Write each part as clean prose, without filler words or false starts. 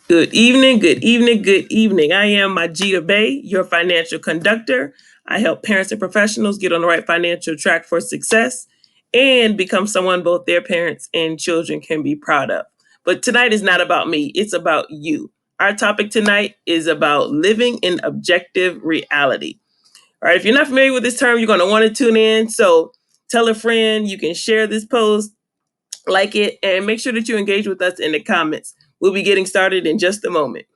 Good evening, good evening, good evening. I am Majida Bay, your financial conductor. I help parents and professionals get on the right financial track for success and become someone both their parents and children can be proud of. But tonight is not about me, it's about you. Our topic tonight is about living in objective reality. All right, if you're not familiar with this term, you're going to want to tune in. So tell a friend, you can share this post, like it, and make sure that you engage with us in the comments. We'll be getting started in just a moment.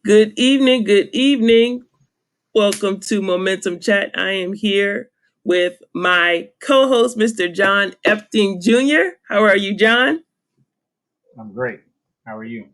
Good evening. Good evening. Welcome to Momentum Chat. I am here with my co host, Mr. John Epting Jr. How are you, John? I'm great. How are you?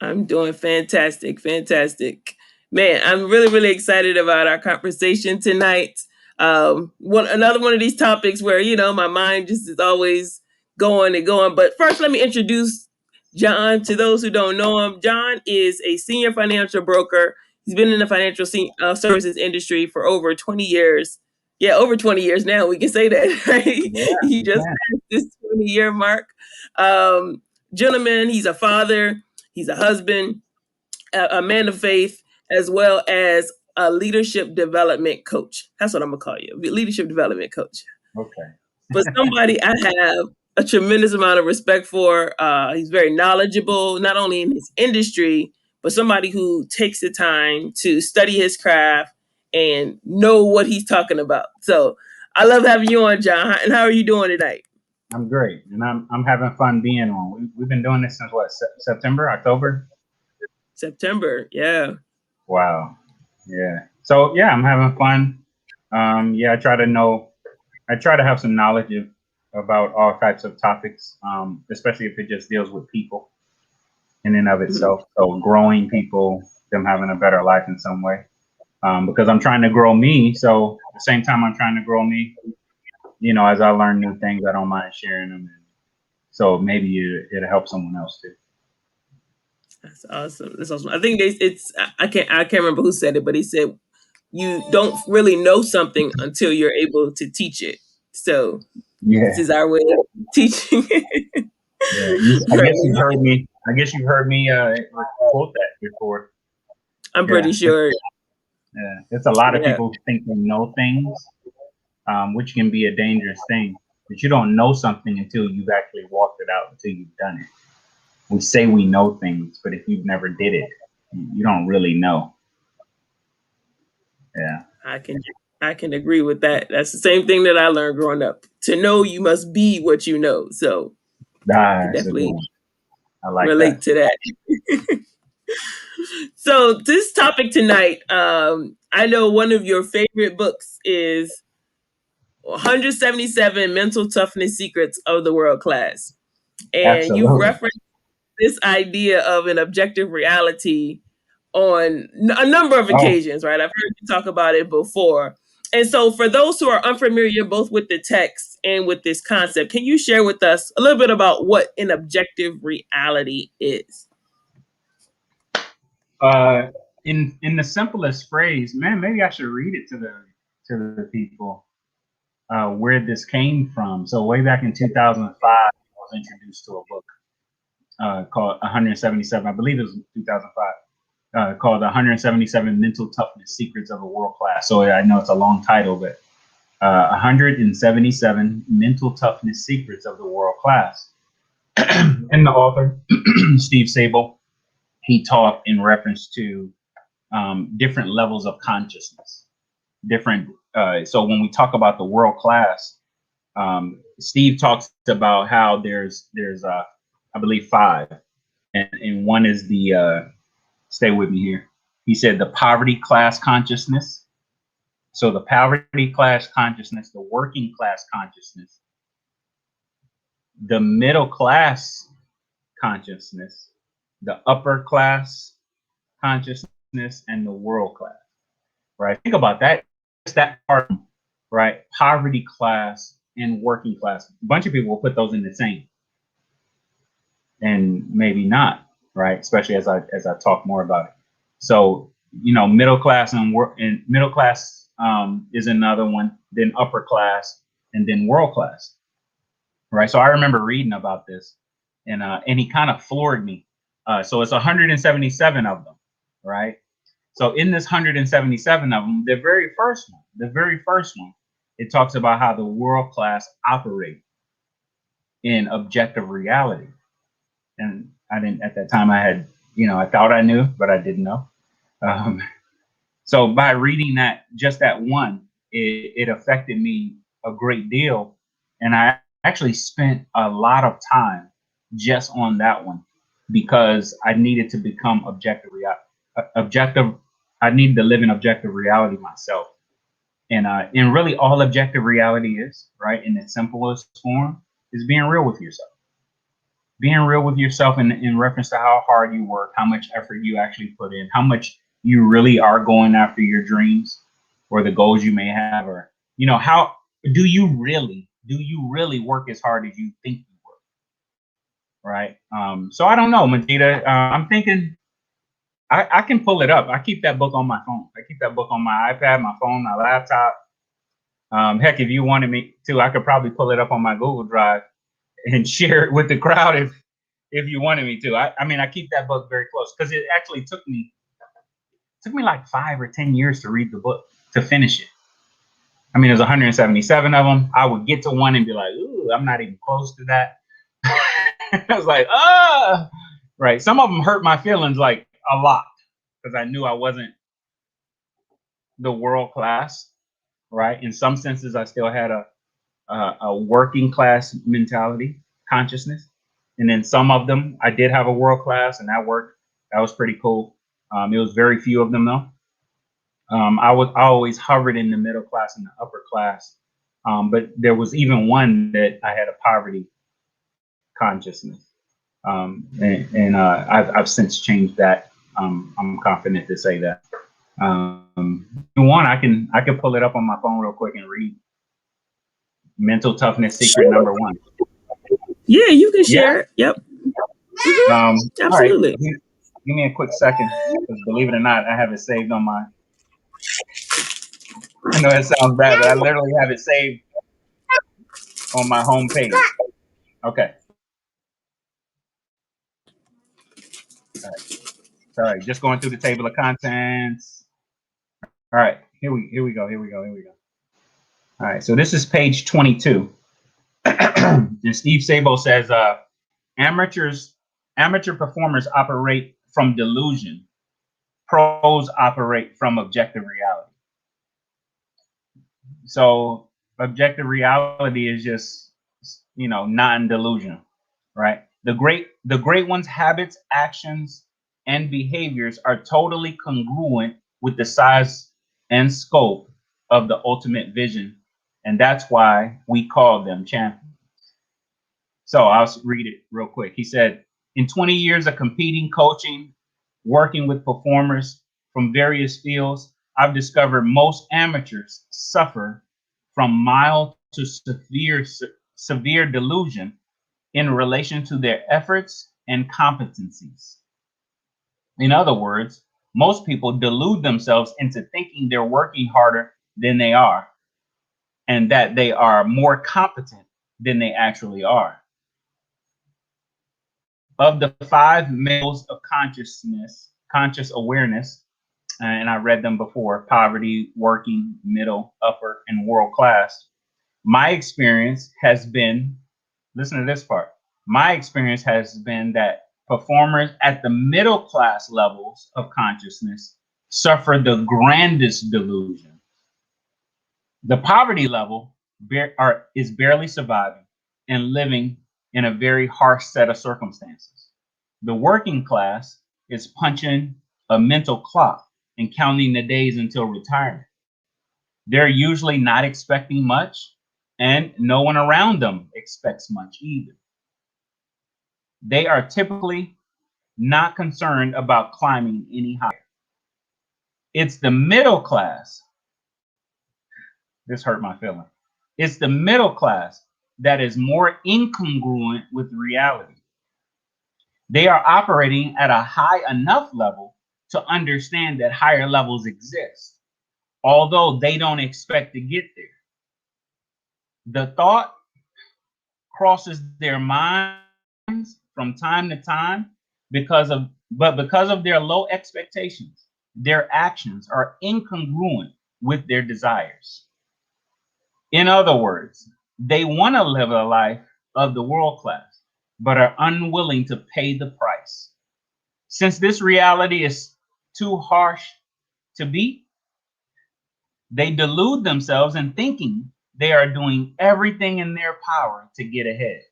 I'm doing fantastic, fantastic. Man, I'm really, really excited about our conversation tonight. Another one of these topics where my mind just is always going and going. But first, let me introduce John to those who don't know him. John is a senior financial broker. He's been in the financial services industry for over 20 years. Yeah, over 20 years now. We can say that, right? Yeah, He you just can. passed this 20-year mark. Um, Gentleman, he's a father. He's a husband, a man of faith, as well as a leadership development coach. That's what I'm gonna call you, leadership development coach. Okay. But somebody I have a tremendous amount of respect for. He's very knowledgeable, not only in his industry, but somebody who takes the time to study his craft and know what he's talking about. So I love having you on, John. And how are you doing tonight? I'm great, and I'm having fun being on. We've been doing this since what September, October. September, yeah. Wow. Yeah. So yeah, I'm having fun. Yeah, I try to have some knowledge about all types of topics, especially if it just deals with people in and of Mhm. itself. So growing people, them having a better life in some way. Because I'm trying to grow me. So at the same time, I'm trying to grow me. As I learn new things, I don't mind sharing them. So maybe it'll help someone else too. That's awesome. That's awesome. I think I can't remember who said it, but he said you don't really know something until you're able to teach it. So this Yeah, is our way of teaching it. yeah. I Right. guess you've heard me. I guess you've heard me quote that before. I'm pretty Yeah, it's, sure. yeah. It's a lot of Yeah. people who think they know things, which can be a dangerous thing. But you don't know something until you've actually walked it out, until you've done it. We say we know things, but if you've never did it, you don't really know. Yeah. I can I can agree with that. That's the same thing that I learned growing up. To know you must be what you know. So I can That's a good definitely one. I like relate that. to that. So this topic tonight, I know one of your favorite books is 177 Mental Toughness Secrets of the World Class. And you've Absolutely. referenced this idea of an objective reality on a number of Oh, occasions, right? I've heard you talk about it before. And so, for those who are unfamiliar both with the text and with this concept, can you share with us a little bit about what an objective reality is? uh, in the simplest phrase, man, maybe I should read it to the people where this came from. So way back in 2005, I was introduced to a book called 177. I believe it was 2005. Called 177 Mental Toughness Secrets of a World Class. So I know it's a long title, but 177 Mental Toughness Secrets of the World Class. And the author, Steve Sable, he talked in reference to different levels of consciousness. Different. So when we talk about the world class, Steve talks about how there's I believe five, and one is the stay with me here. He said the poverty class consciousness. So the poverty class consciousness, the working class consciousness, the middle class consciousness, the upper class consciousness, and the world class. right? Think about that. It's that part, right? Poverty class and working class. A bunch of people will put those in the same, and maybe not, right? Especially as I talk more about it. So middle class and middle class is another one. Then upper class, and then world class, right? So I remember reading about this, and he kind of floored me. So it's 177 of them, right? So in this 177 of them, the very first one, it talks about how the world class operate in objective reality. And I didn't at that time. I had, I thought I knew, but I didn't know. Um, so by reading that one, it affected me a great deal, and I actually spent a lot of time just on that one because I needed to become objective. I needed to live in objective reality myself, and really all objective reality is, right, in its simplest form, is being real with yourself. Being real with yourself in reference to how hard you work, how much effort you actually put in, how much you really are going after your dreams or the goals you may have, or how do you really work as hard as you think you work, right? So I don't know, Majida. I'm thinking I can pull it up. I keep that book on my phone. I keep that book on my iPad, my phone, my laptop. Heck, if you wanted me to, I could probably pull it up on my Google Drive and share it with the crowd if you wanted me to. I mean, I keep that book very close because it actually took me like 5 or 10 years to read the book, to finish it. I mean, there's 177 of them. I would get to one and be like, ooh, I'm not even close to that. I was like, right. Some of them hurt my feelings like a lot because I knew I wasn't the world class, right? In some senses, I still had a working class mentality, consciousness. And then some of them, I did have a world class, and that worked. That was pretty cool. It was very few of them though. I always hovered in the middle class and the upper class, but there was even one that I had a poverty consciousness, and I've since changed that. I'm confident to say that. One, I can pull it up on my phone real quick and read mental toughness secret Sure. number one. Yeah, you can Yeah. share it. Yep. All right. Absolutely. Give me a quick second, because believe it or not, I have it saved on my. I know it sounds bad, but I literally have it saved on my home page. Okay. All right. Sorry. Just going through the table of contents. All right. Here we go. All right. So this is page 22. And Steve Sabo says, amateur performers operate from delusion. Pros operate from objective reality. So objective reality is just, non-delusional, right? The great ones' habits, actions, and behaviors are totally congruent with the size and scope of the ultimate vision, and that's why we call them champions. So I'll read it real quick. He said, in 20 years of competing, coaching, working with performers from various fields, I've discovered most amateurs suffer from mild to severe delusion in relation to their efforts and competencies. In other words, most people delude themselves into thinking they're working harder than they are, and that they are more competent than they actually are. Of the 5 males of conscious awareness, and I read them before: poverty, working, middle, upper, and world class. My experience has been, listen to this part. My experience has been that performers at the middle class levels of consciousness suffer the grandest delusion. The poverty level is barely surviving and living in a very harsh set of circumstances. The working class is punching a mental clock and counting the days until retirement. They're usually not expecting much, and no one around them expects much either. They are typically not concerned about climbing any higher. It's the middle class. This hurt my feeling. It's the middle class that is more incongruent with reality. They are operating at a high enough level to understand that higher levels exist, although they don't expect to get there. The thought crosses their minds from time to time because of their low expectations, their actions are incongruent with their desires. In other words, they want to live a life of the world class, but are unwilling to pay the price. Since this reality is too harsh to beat, they delude themselves in thinking they are doing everything in their power to get ahead.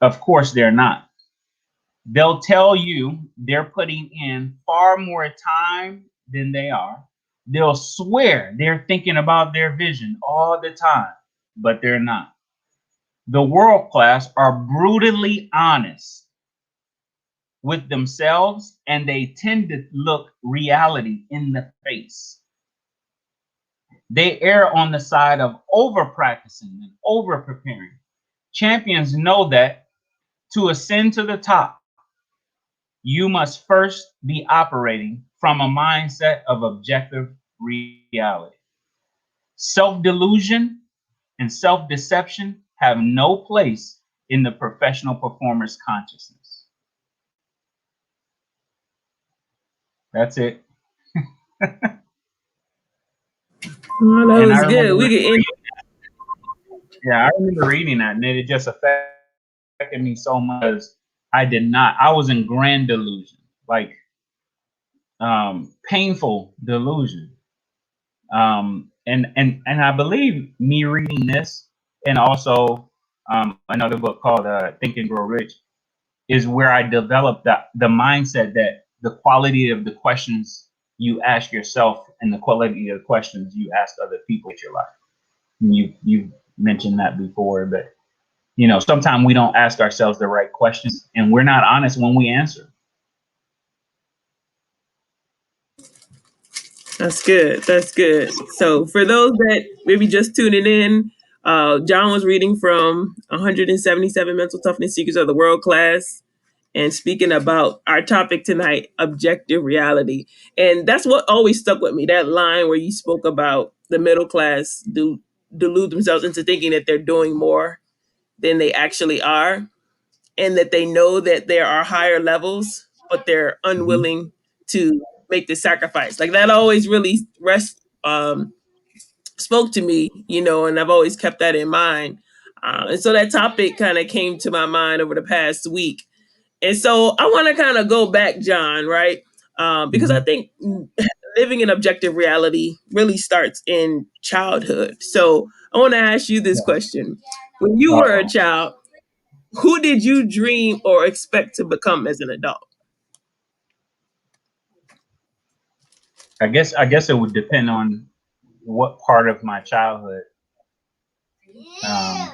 Of course, they're not. They'll tell you they're putting in far more time than they are. They'll swear they're thinking about their vision all the time, but they're not. The world class are brutally honest with themselves, and they tend to look reality in the face. They err on the side of over practicing and over preparing. Champions know that to ascend to the top, you must first be operating from a mindset of objective reality. Self delusion and self deception have no place in the professional performer's consciousness. That's it. Oh, that And I was good. remember, We get in. yeah, I remember reading that, and it just affected me so much. Because I did not. I was in grand delusion, like painful delusion. And I believe me reading this and also another book called Think and Grow Rich is where I developed the mindset that the quality of the questions you ask yourself and the quality of the questions you ask other people in your life. And you mentioned that before, but sometimes we don't ask ourselves the right questions, and we're not honest when we answer. That's good. That's good. So, for those that maybe just tuning in, John was reading from 177 Mental Toughness Secrets of the World Class and speaking about our topic tonight, objective reality. And that's what always stuck with me, that line where you spoke about the middle class delude themselves into thinking that they're doing more than they actually are, and that they know that there are higher levels, but they're Mm-hmm. unwilling to make the sacrifice. Like that always really spoke to me, and I've always kept that in mind. And so that topic kind of came to my mind over the past week. And so I want to kind of go back, John, right? Because I Mm-hmm. think living in objective reality really starts in childhood. So I want to ask you this Yeah. question. When you were a Uh-oh. child, who did you dream or expect to become as an adult? I guess it would depend on what part of my childhood. Um,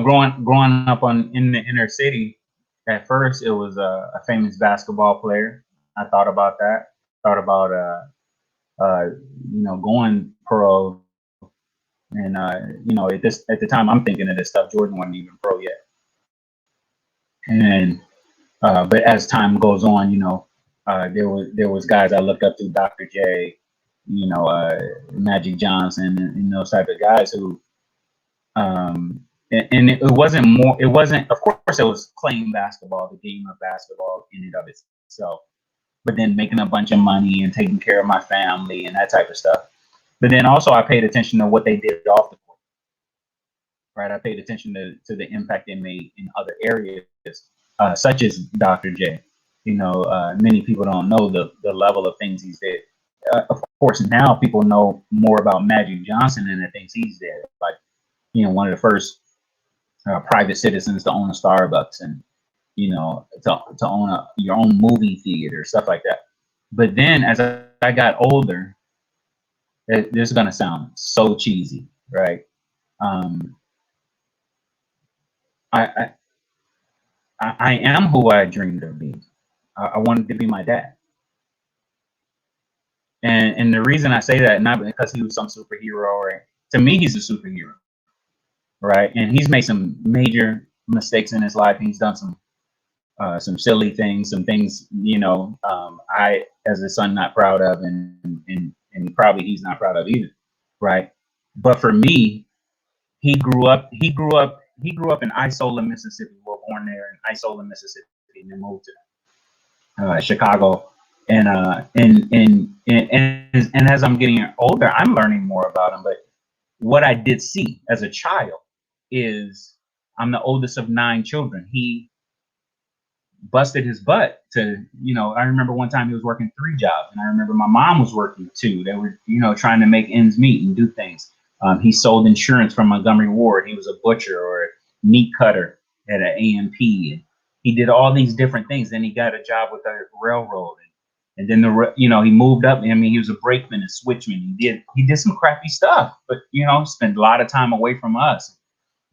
growing up in the inner city, at first it was a famous basketball player. I thought about that. Thought about uh, going pro, and at the time I'm thinking of this stuff. Jordan wasn't even pro yet, and but as time goes on, there was guys I looked up to, Dr. J, Magic Johnson, and those type of guys who and it wasn't more. It wasn't. Of course, it was playing basketball, the game of basketball in and of itself. But then making a bunch of money and taking care of my family and that type of stuff. But then also, I paid attention to what they did off the court. Right, I paid attention to the impact they made in other areas, such as Dr. J. Many people don't know the level of things he's did. Of course, now people know more about Magic Johnson and the things he's did. Like, one of the first private citizens to own a Starbucks, and to own your own movie theater, stuff like that. But then as I got older, this is gonna sound so cheesy, right? Um, I, I am who I dreamed of being. I wanted to be my dad. and the reason I say that, not because he was some superhero, or to me he's a superhero, right? And he's made some major mistakes in his life. He's done some silly things, some things, I as a son not proud of, and probably he's not proud of either, right? But for me, he grew up in Isola, Mississippi. We were born there in Isola, Mississippi, and then moved to Chicago. And as I'm getting older, I'm learning more about him. But what I did see as a child is I'm the oldest of 9 children. He busted his butt I remember one time he was working 3 jobs, and I remember my mom was working too. They were, trying to make ends meet and do things. He sold insurance from Montgomery Ward. He was a butcher or a meat cutter at an A&P. And he did all these different things. Then he got a job with the railroad. And then he moved up. I mean, he was a brakeman and switchman. He did some crappy stuff, but spent a lot of time away from us.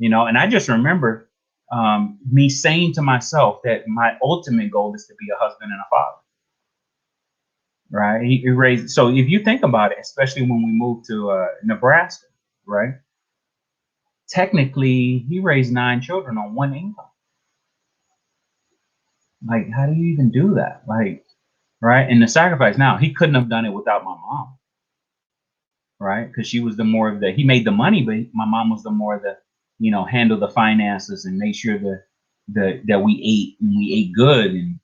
And I just remember me saying to myself that my ultimate goal is to be a husband and a father. Right? He raised. So if you think about it, especially when we moved to Nebraska, right? Technically, he raised 9 children on one income. Like, how do you even do that? Like, right? And the sacrifice. Now, he couldn't have done it without my mom, right? Because she was he made the money, but my mom was the more the, handle the finances and make sure that we ate, and we ate good, and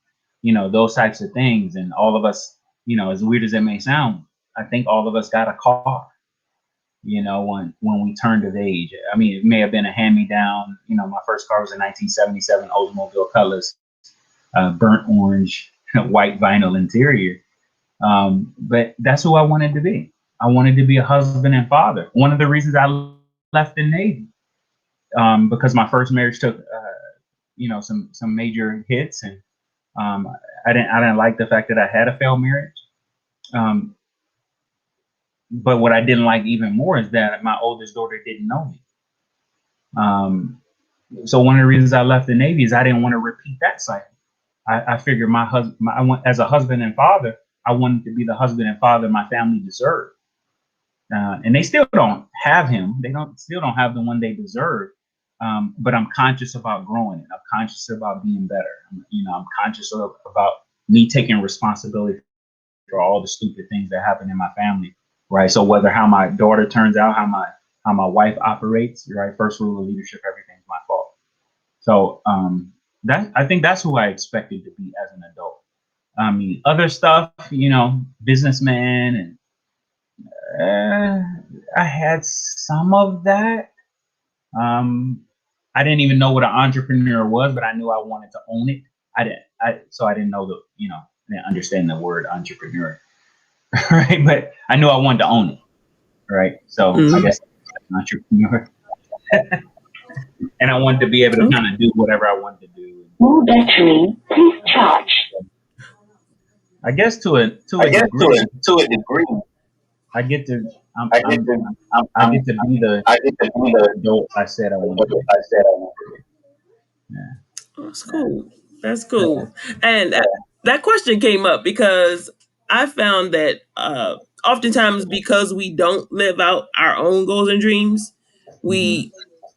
those types of things. And all of us, as weird as it may sound, I think all of us got a car, when we turned of age. I mean, it may have been a hand-me-down. My first car was a 1977 Oldsmobile Colors, burnt orange, white vinyl interior. But that's who I wanted to be. I wanted to be a husband and father. One of the reasons I left the Navy, because my first marriage took, some major hits, and I didn't like the fact that I had a failed marriage. But what I didn't like even more is that my oldest daughter didn't know me. So one of the reasons I left the Navy is I didn't want to repeat that cycle. I figured as a husband and father, I wanted to be the husband and father my family deserved. And they still don't have him. They still don't have the one they deserve. But I'm conscious about growing it. I'm conscious about being better. I'm conscious about me taking responsibility for all the stupid things that happen in my family, right? So whether how my daughter turns out, how my wife operates, right? First rule of leadership: everything's my fault. So I think that's who I expected to be as an adult. I mean, other stuff, businessman, and I had some of that. I didn't even know what an entrepreneur was, but I knew I wanted to own it. So I didn't know I didn't understand the word entrepreneur, right? But I knew I wanted to own it, right? So I guess I'm an entrepreneur, and I wanted to be able to kind of do whatever I wanted to do. More battery, please charge. I guess to a I guess degree, to a degree, I get to I'm, I get I'm to I'm, I get to be the I get to be the adult I said I wanted to be. I said I wanted to be. Yeah, That's yeah, cool. That's yeah. cool. And that question came up because I found that oftentimes, because we don't live out our own goals and dreams, Mm-hmm. we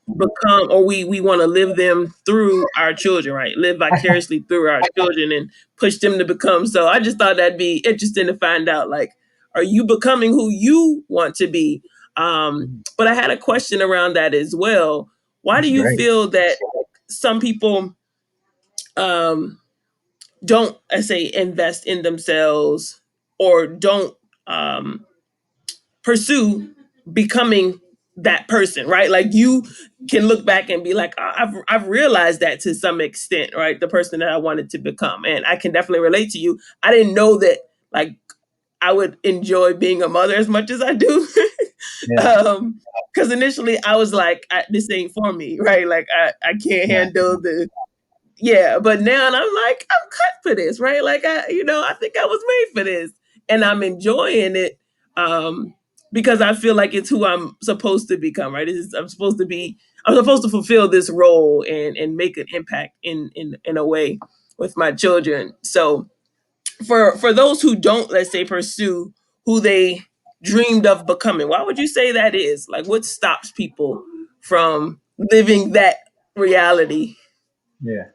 become, or we want to live them through our children, right? Live vicariously through our children and push them to become. So I just thought that'd be interesting to find out, like, are you becoming who you want to be? But I had a question around that as well. Why do That's you great. feel that some people um, don't, I say, invest in themselves, or don't um, pursue becoming that person, right? Like, you can look back and be like, I've realized that to some extent, right? The person that I wanted to become, and I can definitely relate to you. I didn't know that, like, I would enjoy being a mother as much as I do. Yeah, Because initially I was like, this ain't for me, right? Like, I can't yeah, handle the, yeah, but now I'm like, I'm cut for this, right? Like, I think I was made for this, and I'm enjoying it, um, because I feel like it's who I'm supposed to become, right? I'm supposed to fulfill this role and make an impact in a way with my children. So for those who don't, let's say, pursue who they dreamed of becoming. Why would you say that is? Like, what stops people from living that reality? Yeah.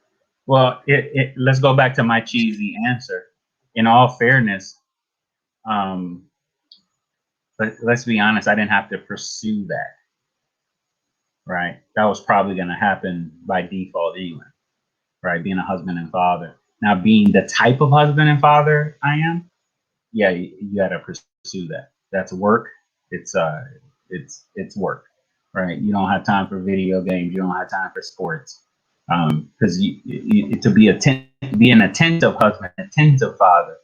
Well, let's go back to my cheesy answer. In all fairness, um, let's be honest, I didn't have to pursue that, right? That was probably going to happen by default anyway, right? Being a husband and father. Now, being the type of husband and father I am, yeah, you got to pursue that. That's work. It's it's work, right? You don't have time for video games. You don't have time for sports, because to be an attentive husband, attentive father,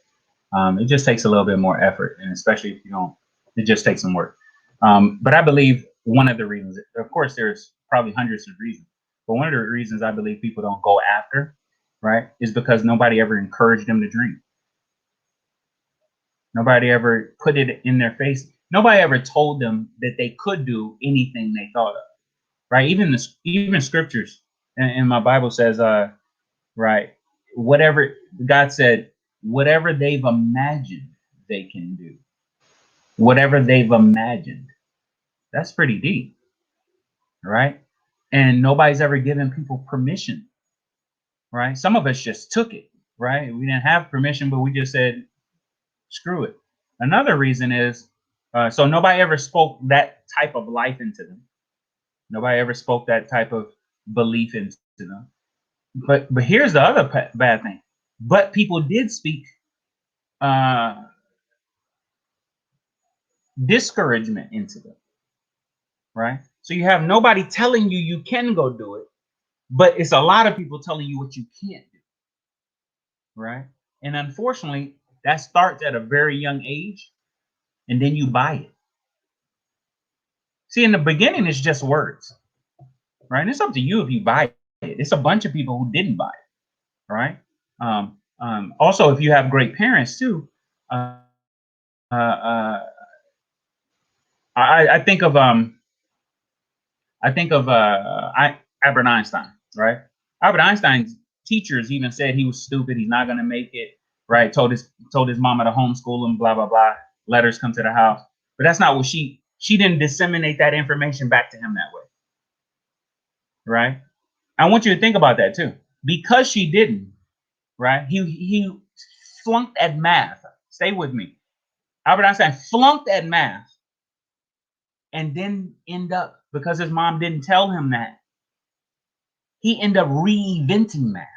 it just takes a little bit more effort, and especially if you don't, it just takes some work. But I believe one of the reasons, of course, there's probably hundreds of reasons, but one of the reasons I believe people don't go after, right, is because nobody ever encouraged them to dream. Nobody ever put it in their face. Nobody ever told them that they could do anything they thought of, right? Even scriptures and my Bible says, right, whatever God said, whatever they've imagined they can do, whatever they've imagined. That's pretty deep, right? And nobody's ever given people permission, right? Some of us just took it, right? We didn't have permission, but we just said, screw it. Another reason is, so nobody ever spoke that type of life into them. Nobody ever spoke that type of belief into them. But here's the other bad thing. But people did speak uh, discouragement into them, right? So you have nobody telling you you can go do it, but it's a lot of people telling you what you can't do, right? And unfortunately, that starts at a very young age, and then you buy it. See, in the beginning, it's just words, right? And it's up to you if you buy it. It's a bunch of people who didn't buy it, right? Also, if you have great parents too, uh, uh, I think of Albert Einstein, right? Albert Einstein's teachers even said he was stupid. He's not going to make it, right? Told his mama to homeschool him, blah blah blah. Letters come to the house, but that's not what she didn't disseminate that information back to him that way, right? I want you to think about that too, because she didn't, right? He flunked at math. Stay with me. Albert Einstein flunked at math, and then end up, because his mom didn't tell him that, he ended up reinventing math.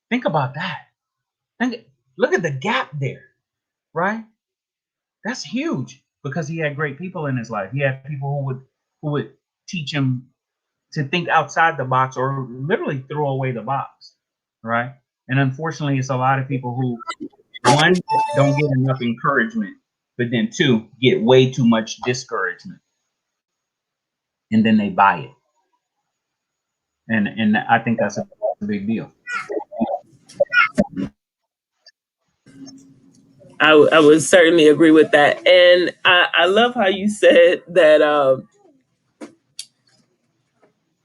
Think about that. Look at the gap there, right? That's huge, because he had great people in his life. He had people who would teach him to think outside the box, or literally throw away the box, right? And unfortunately, it's a lot of people who, one, don't get enough encouragement, but then two, get way too much discouragement, and then they buy it. And I think that's a big deal. I would certainly agree with that. And I love how you said that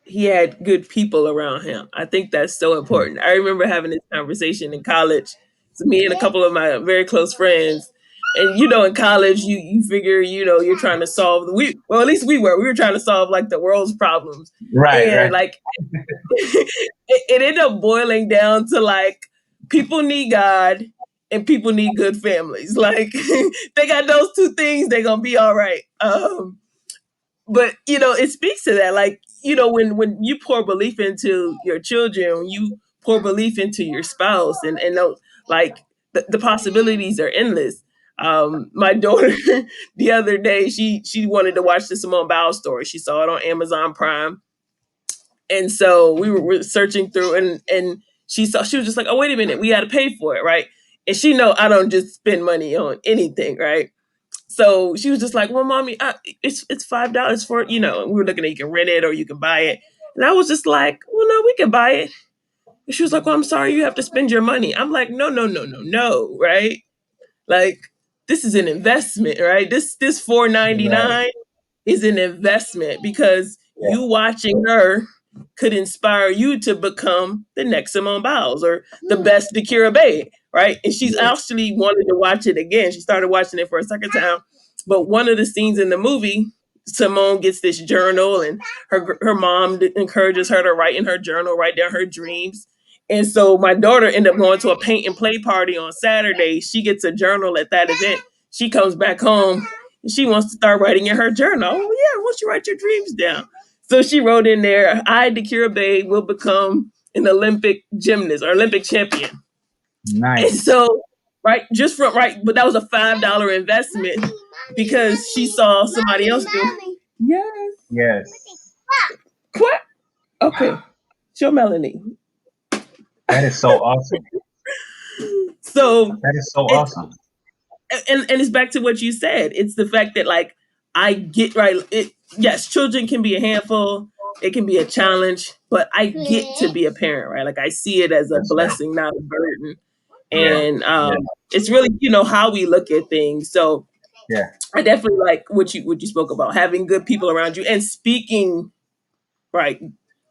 he had good people around him. I think that's so Yeah. important. I remember having this conversation in college. So me and a couple of my very close friends. And in college you figure, you're trying to solve at least we were trying to solve like the world's problems. Right, And right. like it ended up boiling down to like people need God and people need good families. Like they got those two things, they're gonna be all right. But it speaks to that, like when you pour belief into your children, when you pour belief into your spouse, and like the possibilities are endless. My daughter the other day, she wanted to watch the Simone Biles story. She saw it on Amazon Prime, and so we were searching through, and she was just like, oh, wait a minute, we got to pay for it, right? And she know I don't just spend money on anything, right? So she was just like, well, mommy, it's $5 for it, and we were looking at, you can rent it or you can buy it. And I was just like, well, no, we can buy it. And she was like, well, I'm sorry, you have to spend your money. I'm like, no, no, no, no, no, right? Like, this is an investment, right? This Right. 4.99 is an investment, because Yeah. you watching her could inspire you to become the next Simone Biles or the best Dakira Bay, right? And she's actually wanted to watch it again. She started watching it for a second time. But one of the scenes in the movie, Simone gets this journal, and her mom encourages her to write in her journal, write down her dreams. And so my daughter ended up going to a paint and play party on Saturday. She gets a journal at that event. She comes back home and she wants to start writing in her journal. Oh yeah, once you write your dreams down. So she wrote in there, I, Dakira Bay, will become an Olympic gymnast or Olympic champion. And Nice. so, right, just from right, but that was a $5 investment because she saw somebody else do. Yes. Yes. What? Okay. Show Melanie. That is so awesome. So That is so it's awesome. and it's back to what you said. It's the fact that like I get right. It yes, children can be a handful. It can be a challenge, but I get to be a parent, right? Like I see it as a That's right. blessing, not a burden. Yeah. And it's really how we look at things. So Yeah. I definitely like what you spoke about, having good people around you and speaking right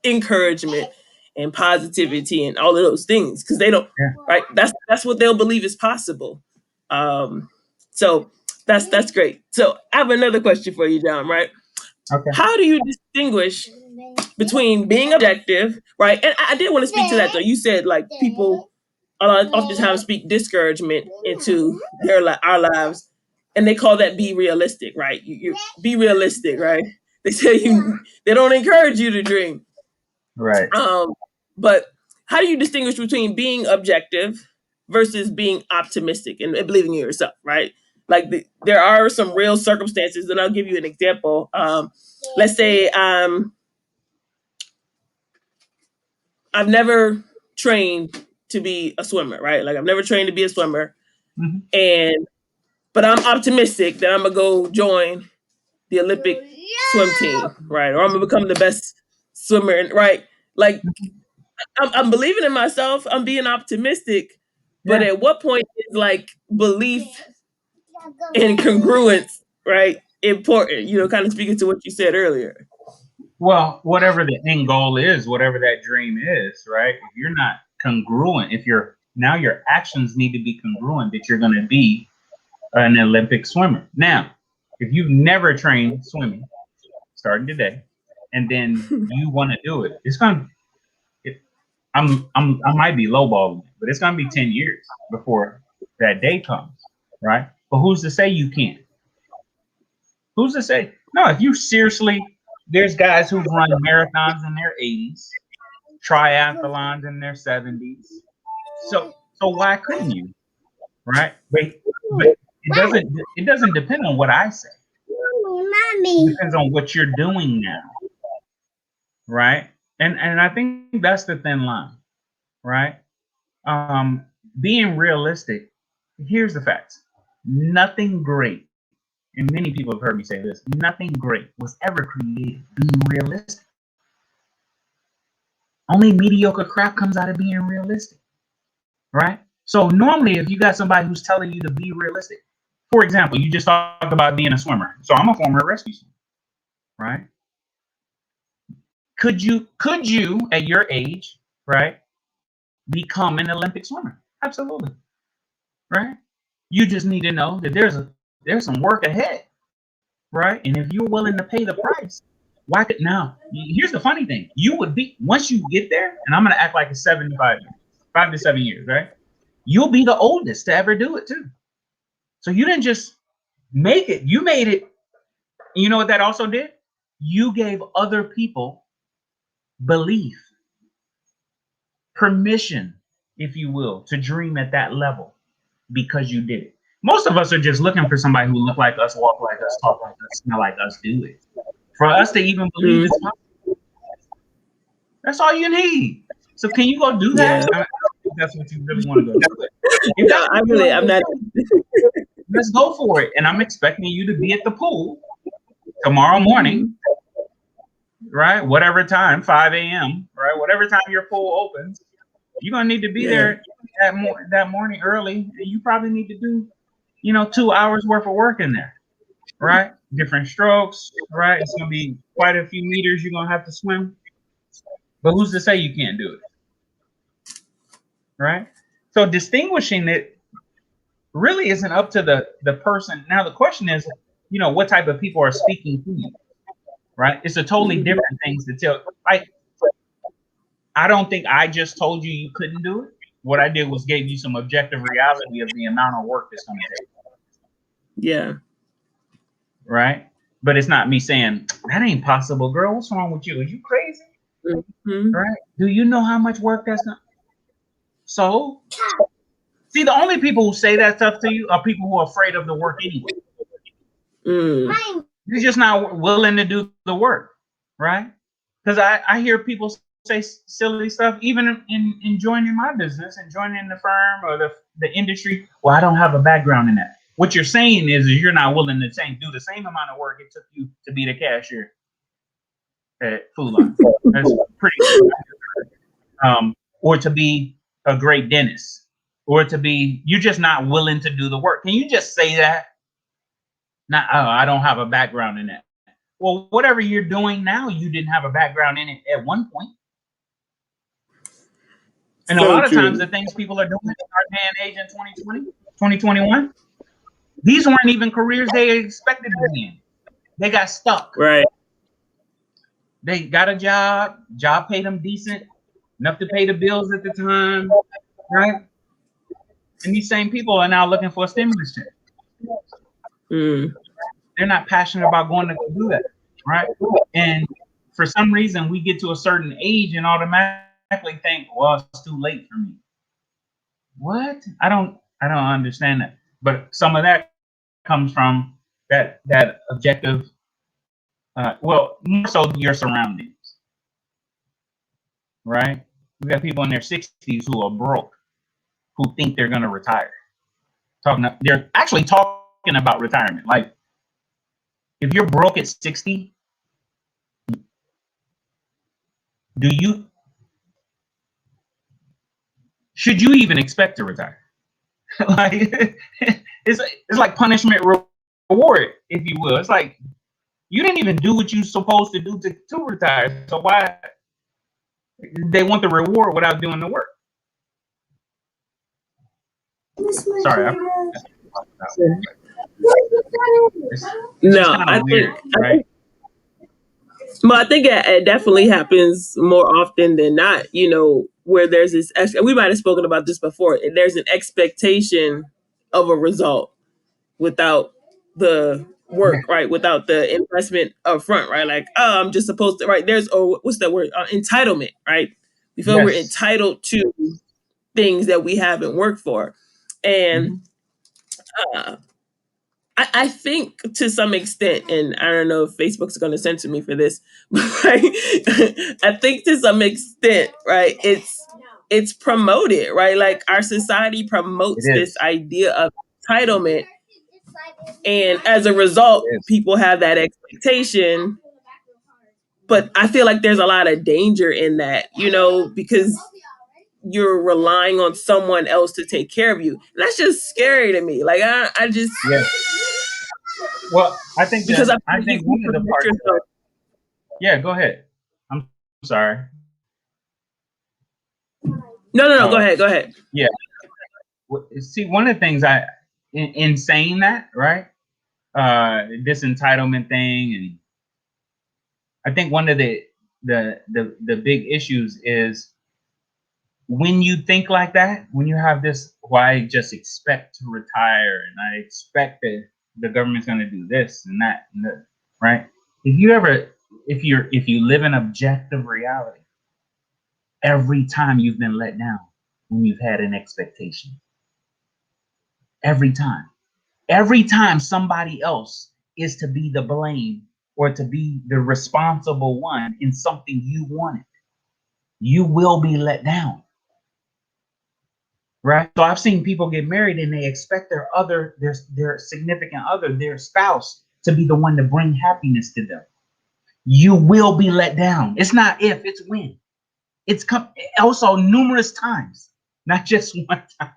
encouragement and positivity and all of those things because they don't Yeah. right that's what they'll believe is possible. um so that's great. So I have another question for you, John, right? Okay. How do you distinguish between being objective, right? And I did want to speak to that though. You said like people oftentimes speak discouragement into our lives, and they call that be realistic, right? You be realistic, right? They tell you they don't encourage you to dream. Right. Um, but how do you distinguish between being objective versus being optimistic and believing in yourself, right? Like there are some real circumstances, and I'll give you an example. Let's say I've never trained to be a swimmer, right? Like I've never trained to be a swimmer, Mhm. and but I'm optimistic that I'm gonna go join the Olympic swim team, right? Or I'm gonna become the best swimmer, right? Like I'm believing in myself. I'm being optimistic, but Yeah. at what point is like belief and congruence, right? Important, kind of speaking to what you said earlier. Well, whatever the end goal is, whatever that dream is, right? If you're not congruent, if you're now your actions need to be congruent that you're going to be an Olympic swimmer. Now, if you've never trained swimming, starting today, and then you want to do it, it's going to. It, I might be lowballing it, but it's going to be 10 years before that day comes, right? But who's to say you can't? Who's to say? No, if you seriously, there's guys who've run marathons in their 80s, triathlons in their 70s. So why couldn't you? Right? But it doesn't depend on what I say. It Mommy. depends on what you're doing now, right? And I think that's the thin line, right? Um, Being realistic, here's the facts. Nothing great, and many people have heard me say this, nothing great was ever created being realistic. Only mediocre crap comes out of being realistic, right? So normally, if you got somebody who's telling you to be realistic, for example, you just talked about being a swimmer. So I'm a former rescue swimmer, right? Could you at your age, right, become an Olympic swimmer? Absolutely, right? You just need to know that there's some work ahead, right? And if you're willing to pay the price, why could now? Here's the funny thing: you would be once you get there, and I'm gonna act like it's 75 years, 5 to 7 years, right? You'll be the oldest to ever do it too. So you didn't just make it; you made it. You know what that also did? You gave other people belief, permission, if you will, to dream at that level because you did it. Most of us are just looking for somebody who look like us, walk like us, talk like us, smell like us, do it. For us to even believe Mm, it's possible, that's all you need. So can you go do that? yeah. I don't think that's what you really want to go do. But if No, that's what you want to I'm go not. do, let's go for it. And I'm expecting you to be at the pool tomorrow morning, Mhm. right? Whatever time, 5 a.m., right? Whatever time your pool opens, you're gonna need to be Yeah. there that morning early, and you probably need to do, 2 hours worth of work in there, right? Different strokes, right? It's gonna be quite a few meters you're gonna have to swim. But who's to say you can't do it, right? So distinguishing it really isn't up to the person. Now the question is, what type of people are speaking to you, right? It's a totally Mhm. different things to tell. Like, I don't think I just told you you couldn't do it. What I did was gave you some objective reality of the amount of work it's going to take, Yeah. right? But it's not me saying that ain't possible, girl. What's wrong with you? Are you crazy? Mhm. Right? Do you know how much work that's not? So, see, the only people who say that stuff to you are people who are afraid of the work anyway. Mm. You're just not willing to do the work, right? Because I hear people say silly stuff, even in joining my business and joining the firm or the industry. Well, I don't have a background in that. What you're saying is you're not willing to do the same amount of work it took you to be the cashier at Food Line. That's pretty. Or to be a great dentist, or to be, you're just not willing to do the work. Can you just say that? Not, oh, I don't have a background in that. Well, whatever you're doing now, you didn't have a background in it at one point. And a So lot of times the true. things people are doing in our day and age in 2020, 2021, these weren't even careers they expected to be in. They got stuck. Right. They got a job paid them decent, enough to pay the bills at the time, right? And these same people are now looking for a stimulus check. Mm. They're not passionate about going to do that, right? And for some reason, we get to a certain age and automatically think, well, it's too late for me. What? I don't understand that. But some of that comes from that objective. Well, more so your surroundings, right? We got people in their 60s who are broke, who think they're going to retire. They're actually talking about retirement. Like, if you're broke at 60, do you should you even expect to retire? Like, it's like punishment reward, if you will. It's like you didn't even do what you're supposed to do to retire. So why they want the reward without doing the work? Sorry, it's just No, kind of weird, right? I think it definitely happens more often than not. Where there's this. We might have spoken about this before. There's an expectation of a result without the Yeah. work, right? Without the investment up front, right? Like, oh, I'm just supposed to, right? There's, or what's that word? Entitlement, right? We feel we're Yes. entitled to things that we haven't worked for, and Hmm. uh, I think to some extent, and I don't know if Facebook's going to censor me for this, but I think to some extent, right? It's promoted, right? Like our society It promotes this is. idea of entitlement, and as a It result, is. people have that expectation. But I feel like there's a lot of danger in that, because you're relying on someone else to take care of you. And that's just scary to me. Like I just Yeah. Well, I think because I that feel I like if think you one of the promote parts of yourself. that. Yeah, go ahead. I'm sorry. No, no, no. Go Oh, ahead. Go ahead. yeah. See, one of the things in saying that, right? This entitlement thing, and I think one of the big issues is when you think like that, when you have this, well, I just expect to retire, and I expect that the government's going to do this and that, right? If you ever, if you live in objective reality, every time you've been let down when you've had an expectation, every time. Every time somebody else is to be the blame or to be the responsible one in something you wanted, you will be let down. Right? So I've seen people get married and they expect their significant other, their spouse, to be the one to bring happiness to them. You will be let down. It's not if, it's when. It's come also numerous times, not just one time.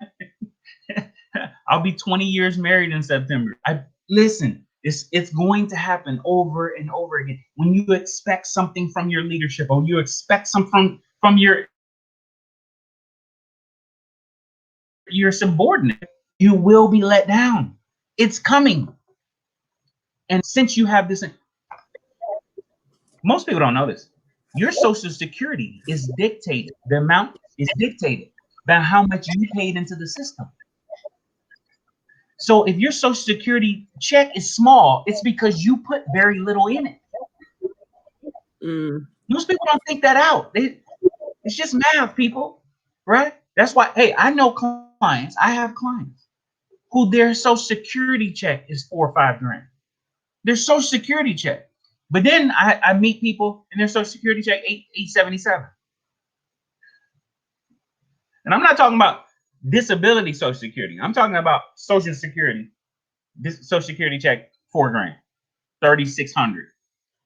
I'll be 20 years married in September. I listen, it's going to happen over and over again. When you expect something from your leadership, or you expect something from your your subordinate, you will be let down. It's coming. And since you have this, most people don't know this. Your Social Security is dictated. The amount is dictated by how much you paid into the system. So if your Social Security check is small, it's because you put very little in it. Most people don't think that out. It's just math, people, right? That's why, hey, I know clients, I have clients who their Social Security check is 4 or 5 grand. Their Social Security check. But then I meet people and their Social Security check 877. And I'm not talking about disability Social Security. I'm talking about Social Security. This Social Security check 4 grand, 3,600,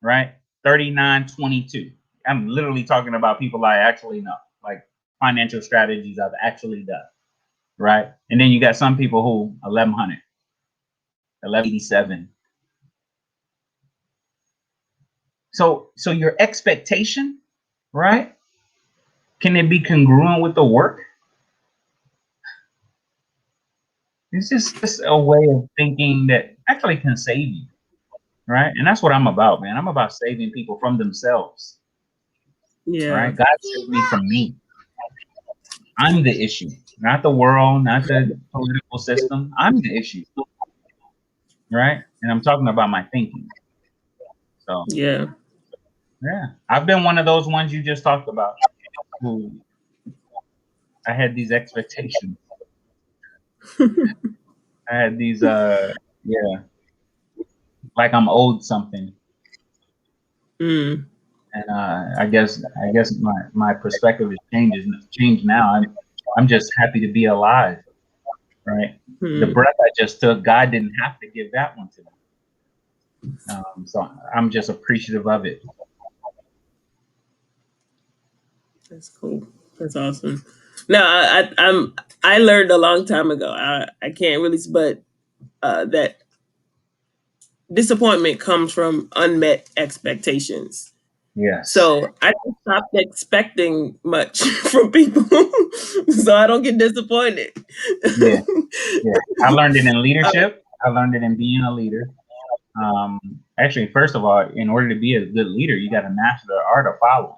right? 3,922. I'm literally talking about people I actually know, like financial strategies I've actually done, right? And then you got some people who 1,100, 1,187. So your expectation, right? Can it be congruent with the work? It's just a way of thinking that actually can save you, right? And that's what I'm about, man. I'm about saving people from themselves, Yeah. right? God saved me from me. I'm the issue, not the world, not the political system. I'm the issue, right? And I'm talking about my thinking. So, Yeah. yeah, I've been one of those ones you just talked about who I had these expectations. I had these, yeah, like I'm owed something. Mm. And I guess my perspective has changed now. I'm just happy to be alive, right? The Mm. breath I just took, God didn't have to give that one to me. So I'm just appreciative of it. That's cool. That's awesome. No, I learned a long time ago. I can't really, but that disappointment comes from unmet expectations. Yes. So I just stopped expecting much from people, so I don't get disappointed. Yeah. Yeah. I learned it in leadership. I learned it in being a leader. Um, Actually, first of all, in order to be a good leader, you got to master the art of following.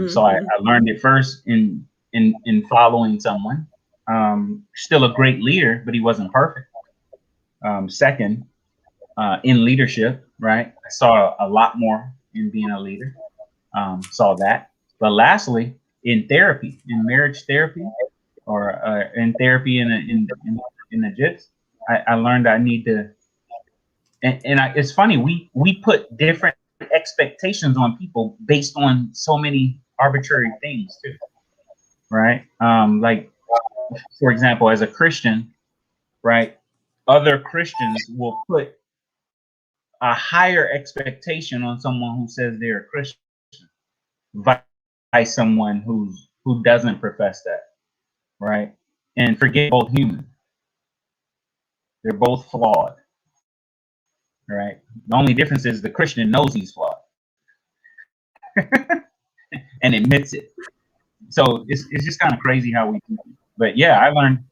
So I Mhm. learned it first in following someone. Still a great leader, but he wasn't perfect. Second, in leadership, right? I saw a lot more in being a leader. Saw that. But lastly, in therapy, in marriage therapy, or in therapy in the JITS, I learned I need to. It's funny, we put different expectations on people based on so many arbitrary things too, right? Like for example, as a Christian, right? Other Christians will put a higher expectation on someone who says they're a Christian by someone who doesn't profess that, right? And forget both human. They're both flawed, right? The only difference is the Christian knows he's flawed and admits it. So it's just kind of crazy how we do it. But yeah, I learned,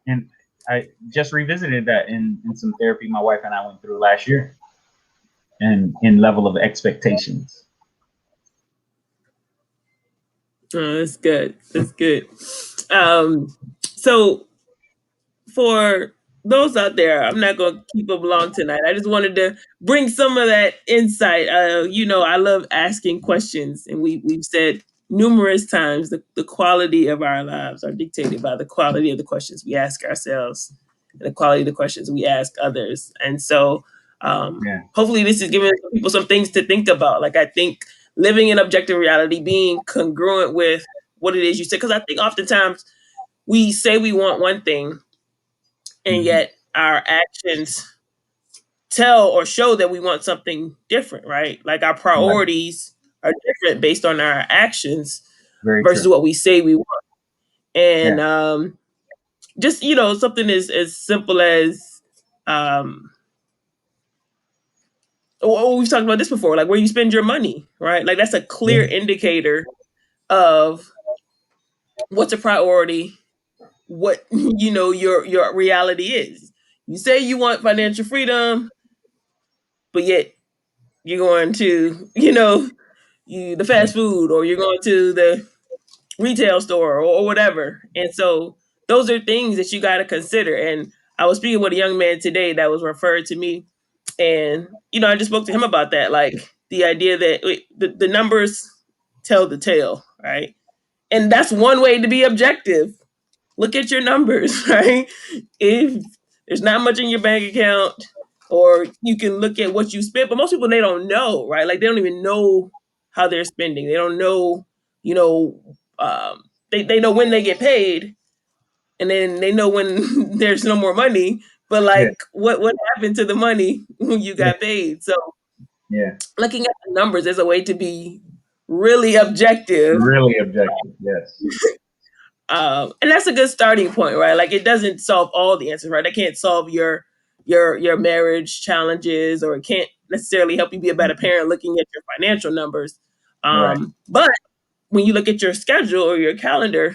and I just revisited that in some therapy my wife and I went through last year, and in level of expectations. Oh, that's good. That's good. So for those out there, I'm not going to keep them long tonight. I just wanted to bring some of that insight. I love asking questions, and we've said numerous times the quality of our lives are dictated by the quality of the questions we ask ourselves and the quality of the questions we ask others. And so, Yeah, hopefully, this is giving people some things to think about. Like I think living in objective reality, being congruent with what it is you said, because I think oftentimes we say we want one thing and hmm, yet our actions tell or show that we want something different, right? Like our right, priorities are different based on our actions very versus true. what we say we want. And Yeah, just something as simple as um, we've talked about this before, like where you spend your money, right? Like that's a clear yeah, indicator of what's a priority, what your reality is. You say you want financial freedom, but yet you're going to the fast food, or you're going to the retail store, or whatever. And so those are things that you got to consider. And I was speaking with a young man today that was referred to me, and I just spoke to him about that, like the idea that the numbers tell the tale, right? And that's one way to be objective. Look at your numbers, right? If there's not much in your bank account, or you can look at what you spent, but most people, they don't know, right? Like, they don't even know how they're spending. They don't know, you know, they know when they get paid, and then they know when there's no more money. But Yeah, like, what happened to the money when you yeah, got paid? So yeah. looking at the numbers is a way to be really objective. Really objective. Yes. And that's a good starting point, right? Like, it doesn't solve all the answers, right? It can't solve your marriage challenges, or it can't necessarily help you be a better parent looking at your financial numbers. Right. But when you look at your schedule or your calendar,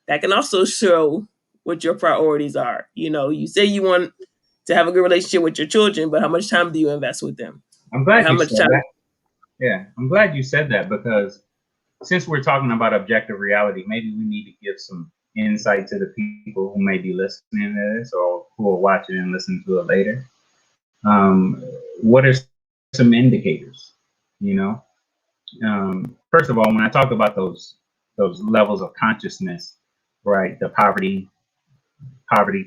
that can also show what your priorities are. You say you want to have a good relationship with your children, but how much time do you invest with them? I'm And glad how you much said time? that. Yeah, I'm glad you said that because since we're talking about objective reality, maybe we need to give some insight to the people who may be listening to this or who will watch it and listen to it later. What are some indicators? You know, first of all, when I talk about those levels of consciousness, right? The poverty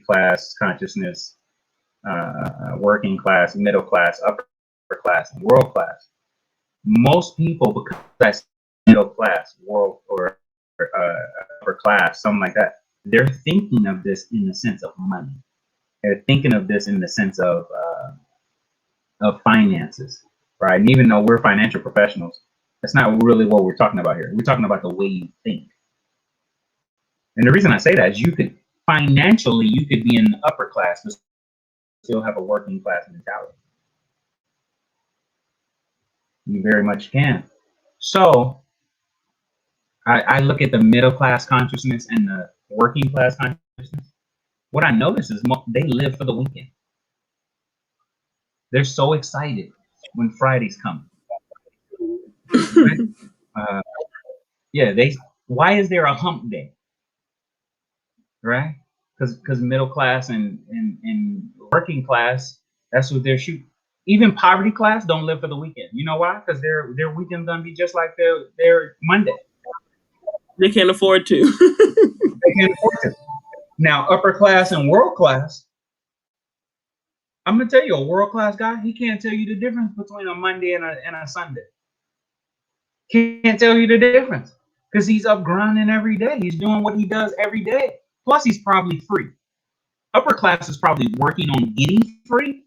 class consciousness, working class, middle class, upper class, and world class. Most people, because that's middle class, world, or uh, upper class, something like that, they're thinking of this in the sense of money. They're thinking of this in the sense of finances, right? And even though we're financial professionals, that's not really what we're talking about here. We're talking about the way you think. And the reason I say that is financially, you could be in the upper class, but still have a working class mentality. You very much can. So I look at the middle class consciousness and the working class consciousness. What I notice is they live for the weekend. They're so excited when Fridays come. Right? Uh, yeah, Why is there a hump day? Right? Because middle class and working class, that's what they're shooting. Even poverty class don't live for the weekend. You know why? Because their weekend's gonna be just like their Monday. They can't afford to. They can't afford it. Now, upper class and world class, I'm gonna tell you, a world class guy, he can't tell you the difference between a Monday and a Sunday. Can't tell you the difference because he's up grinding every day. He's doing what he does every day. Plus, he's probably free. Upper class is probably working on getting free,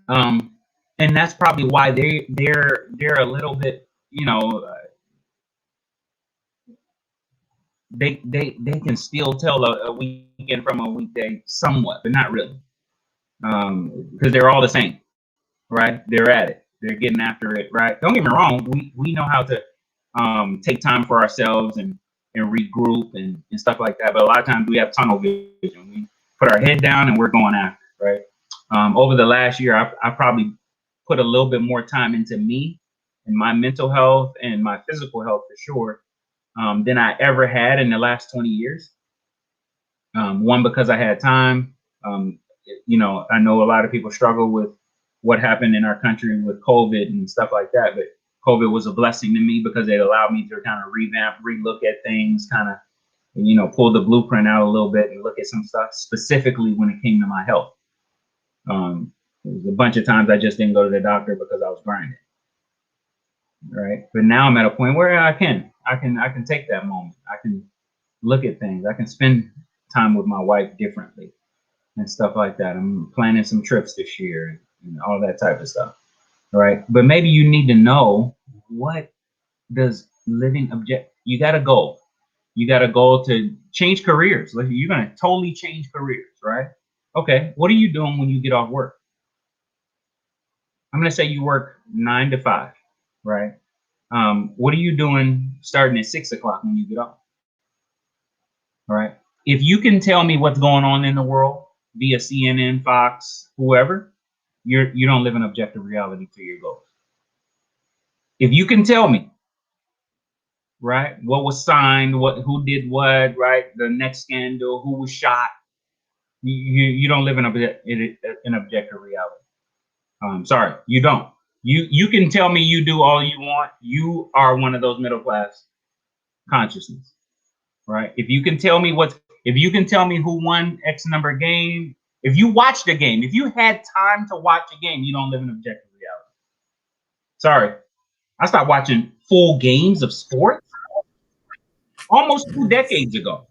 and that's probably why they're a little bit, they can still tell a weekend from a weekday somewhat, but not really, because they're all the same. Right? They're at it. They're getting after it. Right? Don't get me wrong. We know how to take time for ourselves and regroup and stuff like that. But a lot of times we have tunnel vision. We put our head down and we're going after it. Right? Over the last year, I probably put a little bit more time into me and my mental health and my physical health for sure than I ever had in the last 20 years. One, because I had time. I know a lot of people struggle with what happened in our country with COVID and stuff like that, but COVID was a blessing to me because it allowed me to kind of revamp, relook at things, kind of, pull the blueprint out a little bit and look at some stuff specifically when it came to my health. There was a bunch of times I just didn't go to the doctor because I was grinding. Right. But now I'm at a point where I can take that moment. I can look at things. I can spend time with my wife differently and stuff like that. I'm planning some trips this year and all that type of stuff. Right. But maybe you need to know, what does living you got a goal. You got a goal to change careers. Like, you're going to totally change careers, right? Okay. What are you doing when you get off work? I'm going to say you work 9 to 5, right? What are you doing starting at 6 o'clock when you get off? All right. If you can tell me what's going on in the world via CNN, Fox, whoever, you don't live in objective reality to your goals. If you can tell me, right, what was signed, who did what, right, the next scandal, who was shot, you don't live in an objective reality. Sorry, you don't. You can tell me you do all you want. You are one of those middle class consciousness, right? If you can tell me who won X number game, if you watched a game, if you had time to watch a game, you don't live in objective reality. Sorry, I stopped watching full games of sports almost 2 decades ago.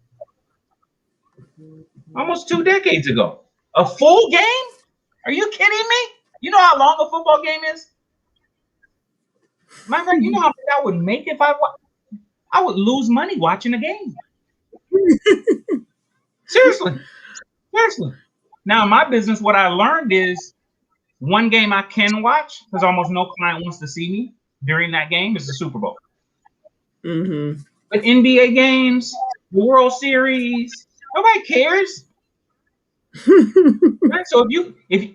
Almost 2 decades ago. A full game? Are you kidding me? You know how long a football game is? Matter of fact, you know how much I would make if I would lose money watching a game. Seriously. Now, in my business, what I learned is one game I can watch because almost no client wants to see me during that game is the Super Bowl. Mm-hmm. But NBA games, the World Series, nobody cares. Right? So if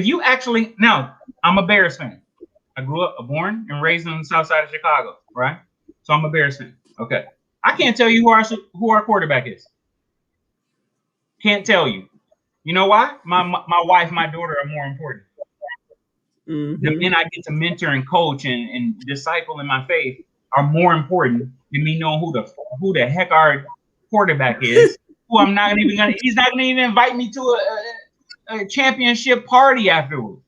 you actually now, I'm a Bears fan. I grew up, born and raised on the south side of Chicago, right? So I'm a Bears fan. Okay. I can't tell you who our quarterback is. Can't tell you. You know why? My wife, my daughter are more important. The Mm-hmm. men I get to mentor and coach and disciple in my faith are more important than me knowing who the heck our quarterback is. Who he's not gonna even invite me to a championship party afterwards.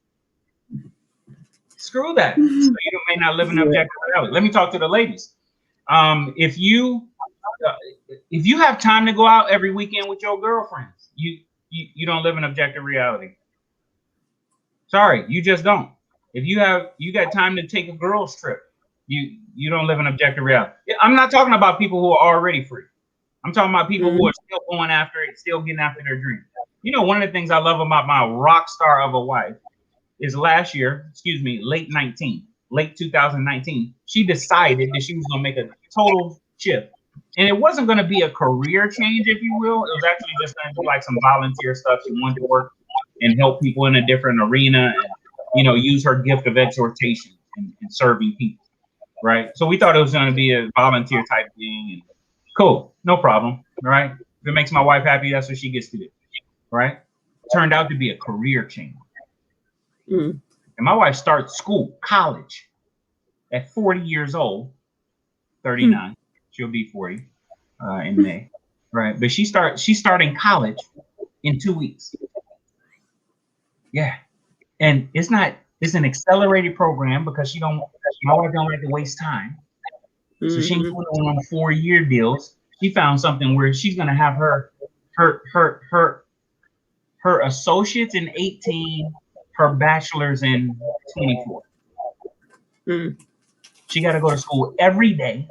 Screw that. So you may not live in objective reality. Let me talk to the ladies. If you have time to go out every weekend with your girlfriends, you don't live in objective reality. Sorry, you just don't. If you got time to take a girls trip, you don't live in objective reality. I'm not talking about people who are already free. I'm talking about people who are still going after it, still getting after their dream. You know, one of the things I love about my rock star of a wife is late 2019, she decided that she was going to make a total shift. And it wasn't going to be a career change, if you will. It was actually just going to be like some volunteer stuff. She wanted to work and help people in a different arena and, use her gift of exhortation and serving people. Right. So we thought it was going to be a volunteer type thing. And cool. No problem. Right. If it makes my wife happy, that's what she gets to do. Right. Turned out to be a career change. And my wife starts college at 40 years old, 39. She'll be 40 in May, right? But she's starting college in 2 weeks. Yeah, and it's an accelerated program because my wife don't like to waste time, so she ain't doing it on 4-year deals. She found something where she's gonna have her associates in 18, her bachelor's in 24. She got to go to school every day.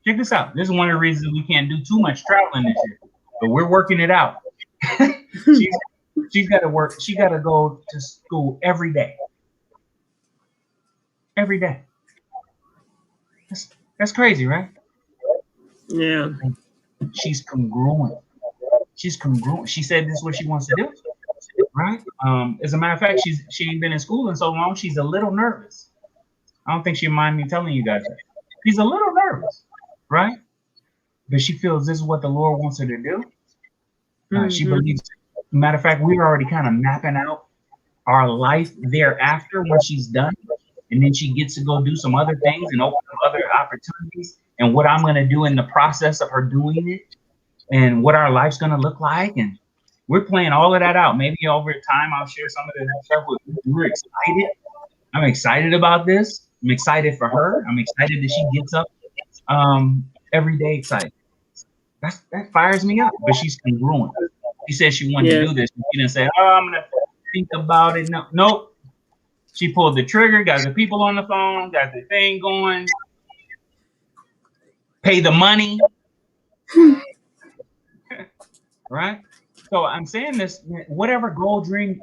Check this out. This is one of the reasons we can't do too much traveling this year, but we're working it out. She's got to work. She got to go to school every day. Every day. That's crazy, right? Yeah. She's congruent. She said this is what she wants to do, right? As a matter of fact, she ain't been in school in so long. She's a little nervous. I don't think she'll mind me telling you guys that. She's a little nervous, right? But she feels this is what the Lord wants her to do. She believes. Matter of fact, we're already kind of mapping out our life thereafter when she's done, and then she gets to go do some other things and open up other opportunities. And what I'm going to do in the process of her doing it, and what our life's going to look like, and we're playing all of that out. Maybe over time I'll share some of the stuff with you. We're excited. I'm excited about this. I'm excited for her. I'm excited that she gets up every day excited. That fires me up. But she's congruent. She said she wanted to do this. She didn't say, "Oh, I'm gonna think about it." No, nope. She pulled the trigger. Got the people on the phone. Got the thing going. Pay the money. Right. So I'm saying this. Whatever goal, dream,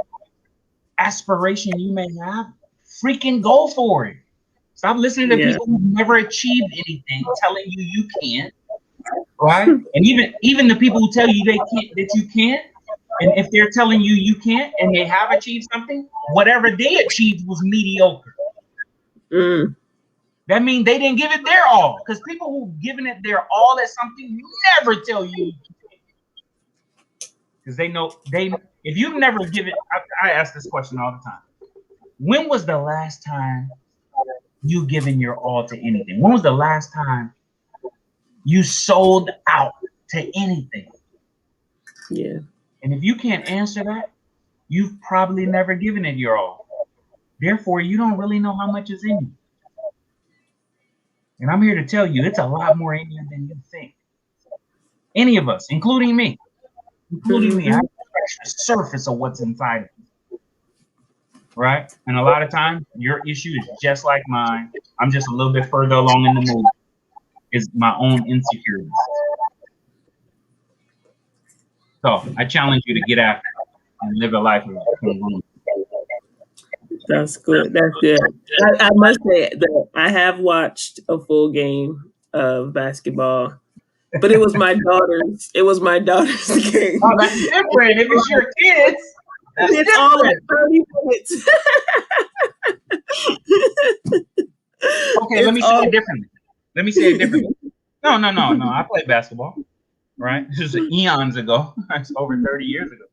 aspiration you may have, freaking go for it. Stop listening to people who've never achieved anything telling you can't. right? And even the people who tell you they can't, that you can't, and if they're telling you you can't, and they have achieved something, whatever they achieved was mediocre. Mm, That means they didn't give it their all. Because people who've given it their all at something never tell you, because they know they. If you've never given, I ask this question all the time. When was the last time you given your all to anything? When was the last time you sold out to anything? yeah. And if you can't answer that, you've probably never given it your all. Therefore, you don't really know how much is in you. And I'm here to tell you, it's a lot more in you than you think. Any of us, including me, I Hmm. scratch the surface of what's inside of me, right? And a lot of times, your issue is just like mine. I'm just a little bit further along in the movie. Is my own insecurities. So I challenge you to get after it and live a life of congruence. That's good. That's good. I must say that I have watched a full game of basketball, but it was my daughter's. It was my daughter's Oh, game. that's different. If it's your kids, that's It's all of different. 30 minutes. Okay, let It's me say all. it differently. Let me say it differently. No. I played basketball, right? This is eons ago. It's over 30 years ago,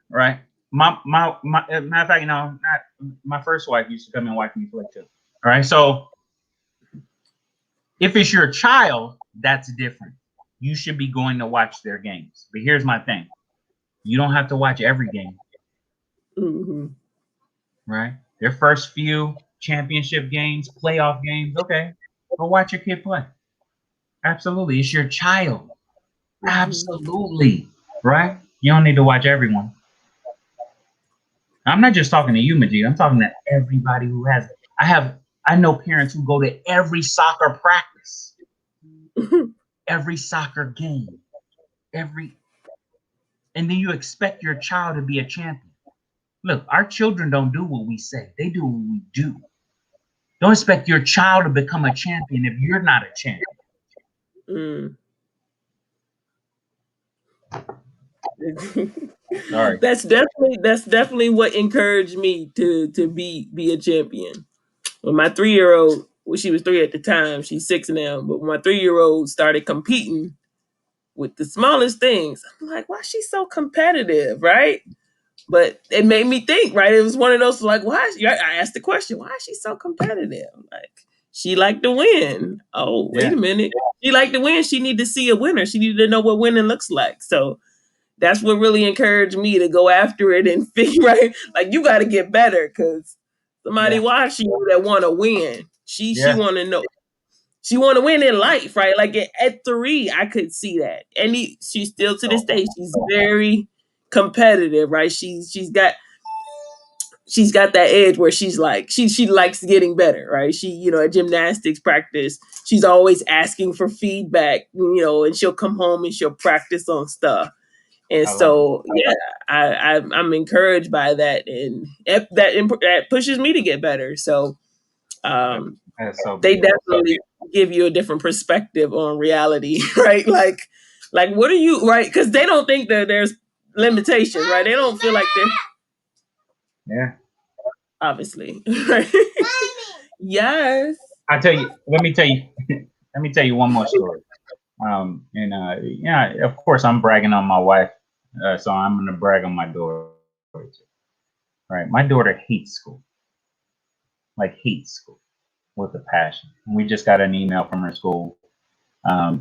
right? Matter of fact, not my first wife used to come and watch me play too. All right. So if it's your child, that's different. You should be going to watch their games. But here's my thing: you don't have to watch every game, Mhm. right? Their first few championship games, playoff games, okay, go watch your kid play. Absolutely, it's your child. Mhm. Absolutely, right? You don't need to watch everyone. I'm not just talking to you, Majid. I'm talking to everybody who has it. I know parents who go to every soccer practice, every soccer game, every, and then you expect your child to be a champion. Look, our children don't do what we say; they do what we do. Don't expect your child to become a champion if you're not a champion. Mm. Sorry. That's definitely what encouraged me to be a champion. When my 3 year old, well, she was 3 at the time, she's 6 now, but when my 3 year old started competing with the smallest things, I'm like, why is she so competitive, right? But it made me think, right? It was one of those like, I asked the question, why is she so competitive? Like, she liked to win. Oh, wait Yeah. a minute. She liked to win. She need to see a winner. She needed to know what winning looks like. So that's what really encouraged me to go after it and figure right. Like you got to get better because somebody Yeah. watching you that want to win. She Yeah. want to know. She want to win in life, right? Like at 3, I could see that, and she's still to this So day. She's very competitive, right? She's got that edge where she's like she likes getting better, right? She at gymnastics practice, she's always asking for feedback, and she'll come home and she'll practice on stuff. And I love it. so, yeah, I'm encouraged by that, and that pushes me to get better. So, That, um, that's so they beautiful. definitely give you a different perspective on reality, right? Like what are you right? Because they don't think that there's limitations, right? They don't feel like they're Yeah. obviously right. Yes. I tell you, let me tell you, let me tell you one more story. And yeah, of course, I'm bragging on my wife, so I'm gonna brag on my daughter. Right, my daughter hates school, like hates school with a passion. We just got an email from her school.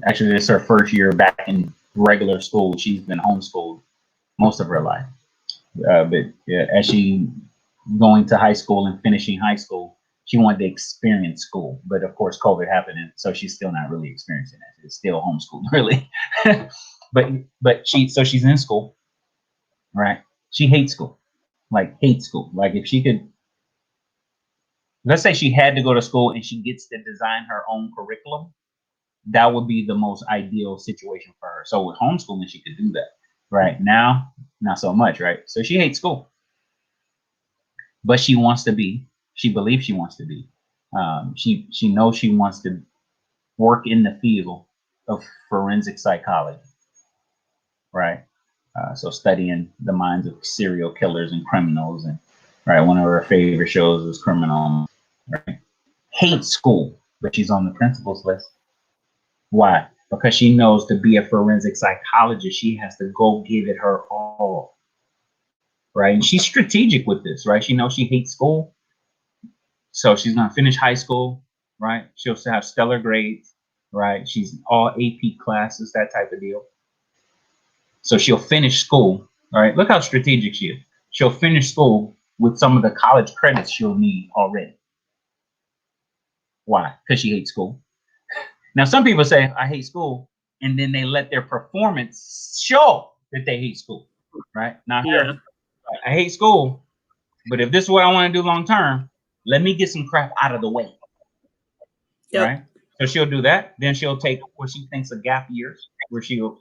Actually, this is her first year back in regular school. She's been homeschooled most of her life, but yeah, as she going to high school and finishing high school, she wanted to experience school. But of course, COVID happened, and so she's still not really experiencing it. It's still homeschooled, really. but she's in school, right? She hates school, like hates school. Like if she could, let's say she had to go to school and she gets to design her own curriculum, that would be the most ideal situation for her. So with homeschooling, she could do that. Right now, not so much, right? So she hates school, but she wants to be. She believes she wants to be. She knows she wants to work in the field of forensic psychology, right? So studying the minds of serial killers and criminals, and right, one of her favorite shows was Criminal. Right? Hates school, but she's on the principal's list. Why? Because she knows to be a forensic psychologist, she has to go give it her all. Right? And she's strategic with this, right? She knows she hates school, so she's gonna finish high school, right? She'll have stellar grades, right? She's in all AP classes, that type of deal. So she'll finish school. All right, look how strategic she is. She'll finish school with some of the college credits she'll need already. Why? Because she hates school. Now, some people say, I hate school, and then they let their performance show that they hate school, right? Not Yeah. her. I hate school, but if this is what I want to do long term, let me get some crap out of the way, Yep. right? So she'll do that. Then she'll take what she thinks a gap years, where she'll,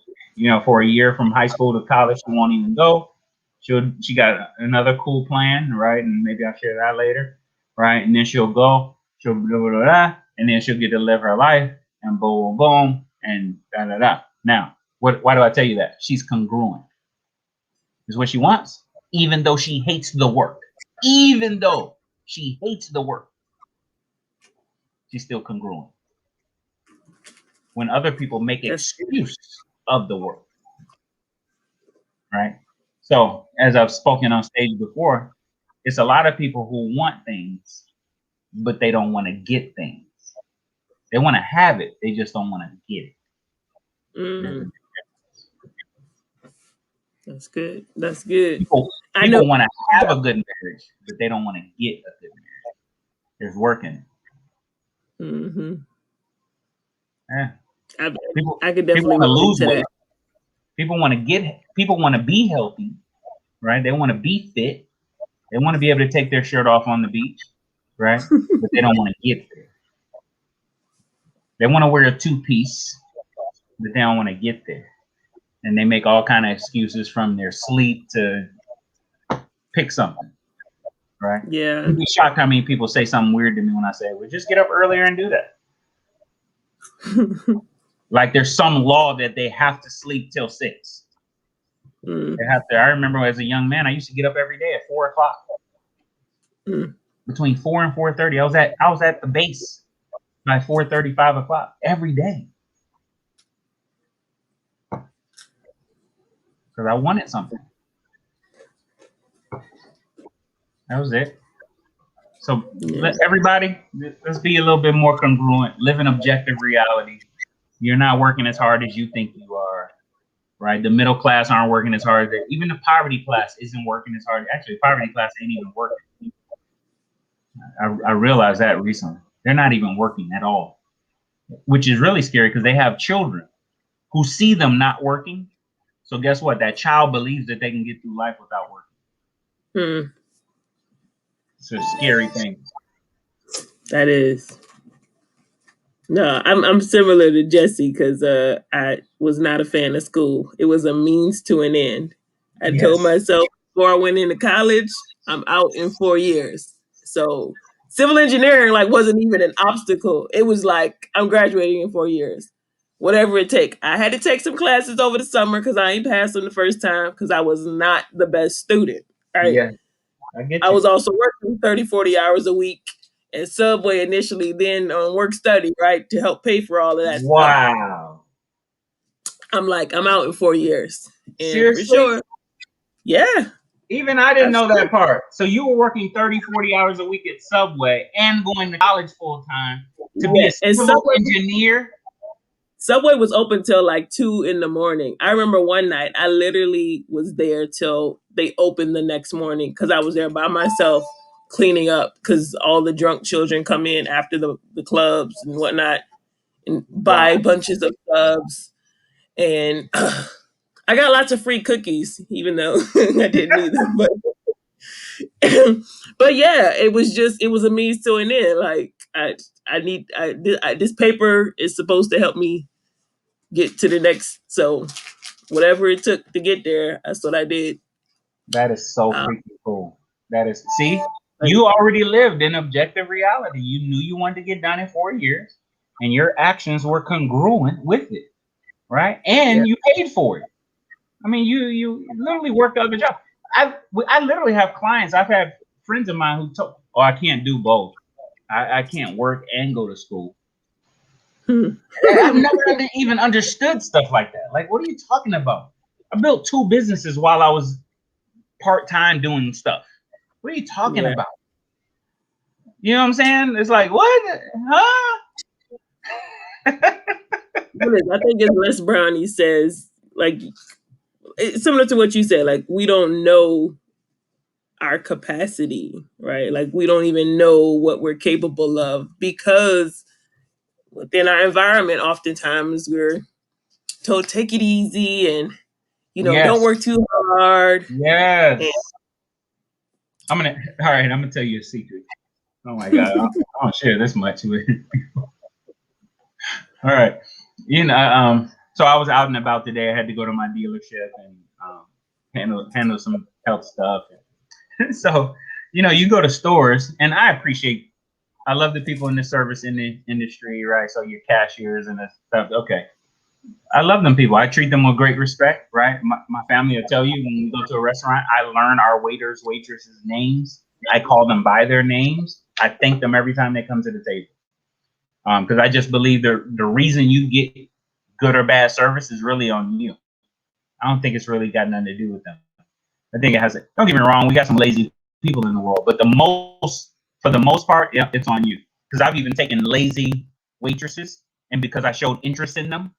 for a year from high school to college, she won't even go. She got another cool plan, right? And maybe I'll share that later, right? And then she'll go, she'll blah, blah, blah, blah, and then she'll get to live her life, and boom, boom, and da da da. Now, why do I tell you that? She's congruent. Is what she wants, even though she hates the work. Even though she hates the work, she's still congruent. When other people make excuse of the work, right? So, as I've spoken on stage before, it's a lot of people who want things, but they don't want to get things. They want to have it, they just don't want to get it. Mm. That's good. That's good. People want to have a good marriage, but they don't want to get a good marriage. There's work in it. Mm-hmm. Yeah. I could definitely want to lose lose weight. that. People want to be healthy, right? They want to be fit. They want to be able to take their shirt off on the beach, right? But they don't want to get there. They want to wear a two-piece, but they don't want to get there. And they make all kind of excuses, from their sleep to pick something, right? Yeah. You'd be shocked how many people say something weird to me when I say, well, just get up earlier and do that. Like there's some law that they have to sleep till 6. Mm. They have to. I remember as a young man, I used to get up every day at 4 o'clock. Mm. Between 4 and 4:30, I was at the base by 4:30, 5 o'clock every day. Because I wanted something. That was it. So everybody, let's be a little bit more congruent. Live in objective reality. You're not working as hard as you think you are, right? The middle class aren't working as hard. Even the poverty class isn't working as hard. Actually, poverty class ain't even working. I realized that recently. They're not even working at all, which is really scary because they have children who see them not working. So guess what? That child believes that they can get through life without working. Mm. It's a scary thing. That is. No, I'm similar to Jesse because I was not a fan of school. It was a means to an end. I told myself before I went into college, I'm out in 4 years. So civil engineering wasn't even an obstacle. It was like I'm graduating in 4 years, whatever it take. I had to take some classes over the summer because I ain't passed them the first time because I was not the best student. Right? Yeah, I get you. I was also working 30, 40 hours a week at Subway initially, then on work study, right, to help pay for all of that stuff. Wow. I'm like, I'm out in 4 years. And Seriously? for sure. Yeah. Even I didn't know that part. So you were working 30, 40 hours a week at Subway and going to college full time to be a civil engineer? Subway was open till 2 in the morning. I remember one night I literally was there till they opened the next morning because I was there by myself cleaning up because all the drunk children come in after the clubs and whatnot and buy bunches of subs. And I got lots of free cookies, even though I didn't need them. But yeah, it was a means to an end. This paper is supposed to help me get to the next. So whatever it took to get there, that's what I did. That is so freaking cool. That is, see, you already lived in objective reality. You knew you wanted to get done in 4 years, and your actions were congruent with it. right? Yeah. And you paid for it. I mean, you literally worked the other job. I literally have clients. I've had friends of mine who told, "Oh, I can't do both. I can't work and go to school." Hmm. I've never even understood stuff like that. Like, what are you talking about? I built 2 businesses while I was part time doing stuff. What are you talking Yeah. about? You know what I'm saying? It's like, what? Huh? I think it's Les Brown. He says, like, it's similar to what you said. Like, we don't know our capacity, right? Like, we don't even know what we're capable of because within our environment, oftentimes we're told take it easy and don't Yes. work too hard. And Yes. All right, I'm gonna tell you a secret. Oh my God, I don't share this much with people. All right. So I was out and about today. I had to go to my dealership and handle some health stuff. So, you go to stores, and I love the people in the service in the industry, right? So your cashiers and stuff. Okay. I love them people. I treat them with great respect, right? My family will tell you when we go to a restaurant, I learn our waiters, waitresses' names. I call them by their names. I thank them every time they come to the table. Because I just believe the reason you get good or bad service is really on you. I don't think it's really got nothing to do with them. I think it has. Don't get me wrong, we got some lazy people in the world, but for the most part, yeah, it's on you. Because I've even taken lazy waitresses, and because I showed interest in them,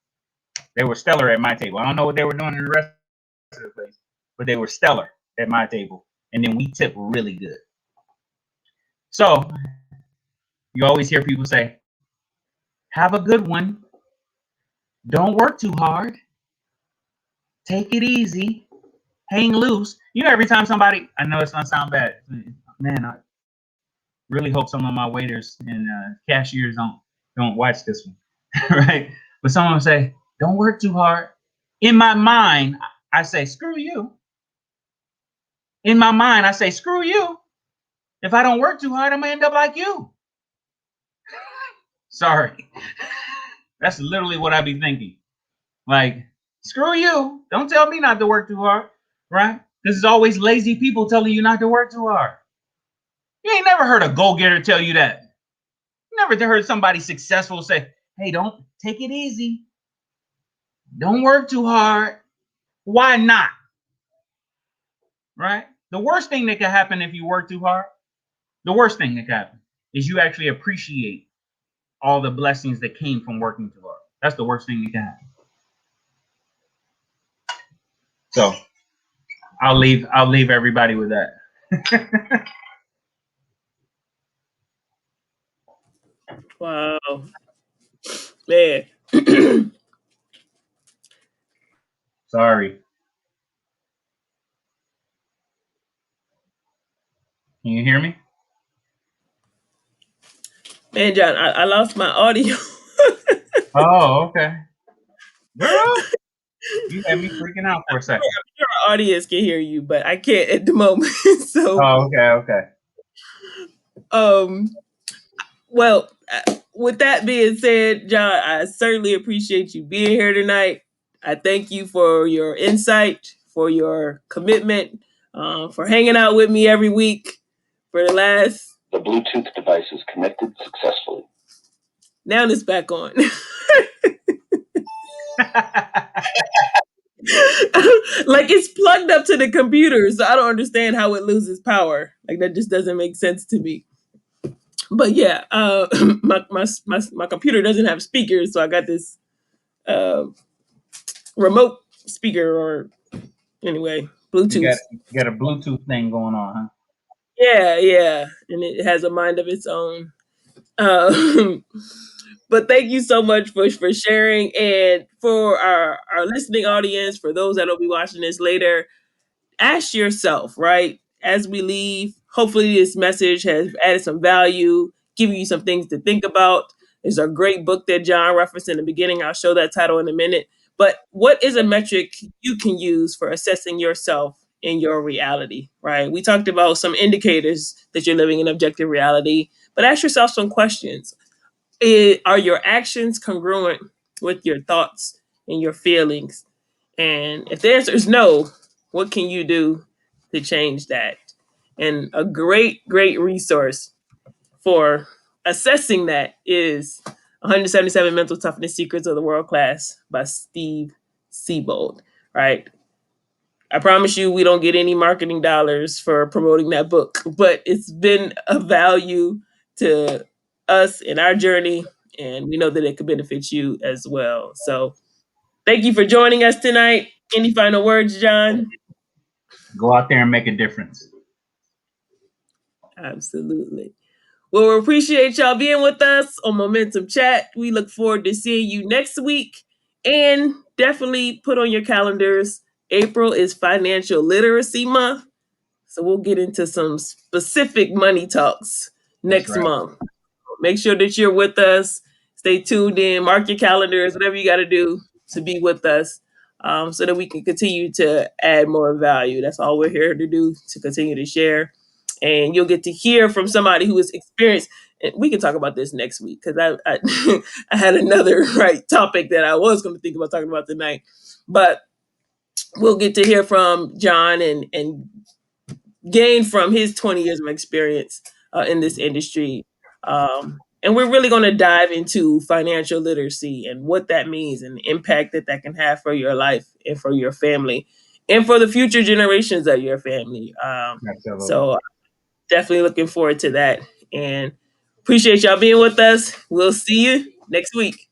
they were stellar at my table. I don't know what they were doing in the rest of the place, but they were stellar at my table, and then we tip really good. So you always hear people say, "Have a good one. Don't work too hard. Take it easy. Hang loose." Every time somebody, I know it's gonna sound bad, man. I really hope some of my waiters and cashiers don't watch this one, right? But someone will say, "Don't work too hard." In my mind, I say, "Screw you." In my mind, I say, "Screw you." If I don't work too hard, I'm gonna end up like you. Sorry, that's literally what I be thinking. Like, screw you. Don't tell me not to work too hard, right? This is always lazy people telling you not to work too hard. You ain't never heard a go-getter tell you that. Never heard somebody successful say, "Hey, don't take it easy. Don't work too hard." Why not? Right? The worst thing that can happen if you work too hard, the worst thing that can happen is you actually appreciate all the blessings that came from working too hard. That's the worst thing that can happen. So I'll leave everybody with that. wow, man. Sorry. Can you hear me? Man, John, I lost my audio. Oh, okay. Girl, you had me freaking out for a second. Sure our audience can hear you, but I can't at the moment. So, Oh, okay. um, well, with that being said, John, I certainly appreciate you being here tonight. I thank you for your insight, for your commitment, for hanging out with me every week for the last. The Bluetooth device is connected successfully. Now it's back on. Like it's plugged up to the computer, so I don't understand how it loses power. Like that just doesn't make sense to me. But yeah, my computer doesn't have speakers, so I got this uh, remote speaker or anyway Bluetooth. You got a Bluetooth thing going on, huh? Yeah, yeah, and it has a mind of its own. Um, but thank you so much for sharing, and for our listening audience, for those that'll be watching this later. Ask yourself, right, as we leave, hopefully this message has added some value, giving you some things to think about. There's a great book that John referenced in the beginning. I'll show that title in a minute. But what is a metric you can use for assessing yourself in your reality, right? We talked about some indicators that you're living in objective reality, but ask yourself some questions. Are your actions congruent with your thoughts and your feelings. And if the answer is no, what can you do to change that? And a great resource for assessing that is 177 Mental Toughness Secrets of the World Class by Steve Siebold, right? I promise you, we don't get any marketing dollars for promoting that book, but it's been a value to us in our journey, and we know that it could benefit you as well. So, thank you for joining us tonight. Any final words, John? Go out there and make a difference. Absolutely. Well, we appreciate y'all being with us on Momentum Chat. We look forward to seeing you next week. And definitely put on your calendars. April is Financial Literacy Month. So we'll get into some specific money talks That's next right. month. Make sure that you're with us. Stay tuned in, mark your calendars, whatever you got to do to be with us, so that we can continue to add more value. That's all we're here to do, to continue to share. And you'll get to hear from somebody who has experienced. And we can talk about this next week because I I had another right topic that I was going to think about talking about tonight, but we'll get to hear from John and gain from his 20 years of experience in this industry. And we're really going to dive into financial literacy and what that means and the impact that that can have for your life and for your family and for the future generations of your family. Absolutely. So definitely looking forward to that and appreciate y'all being with us. We'll see you next week.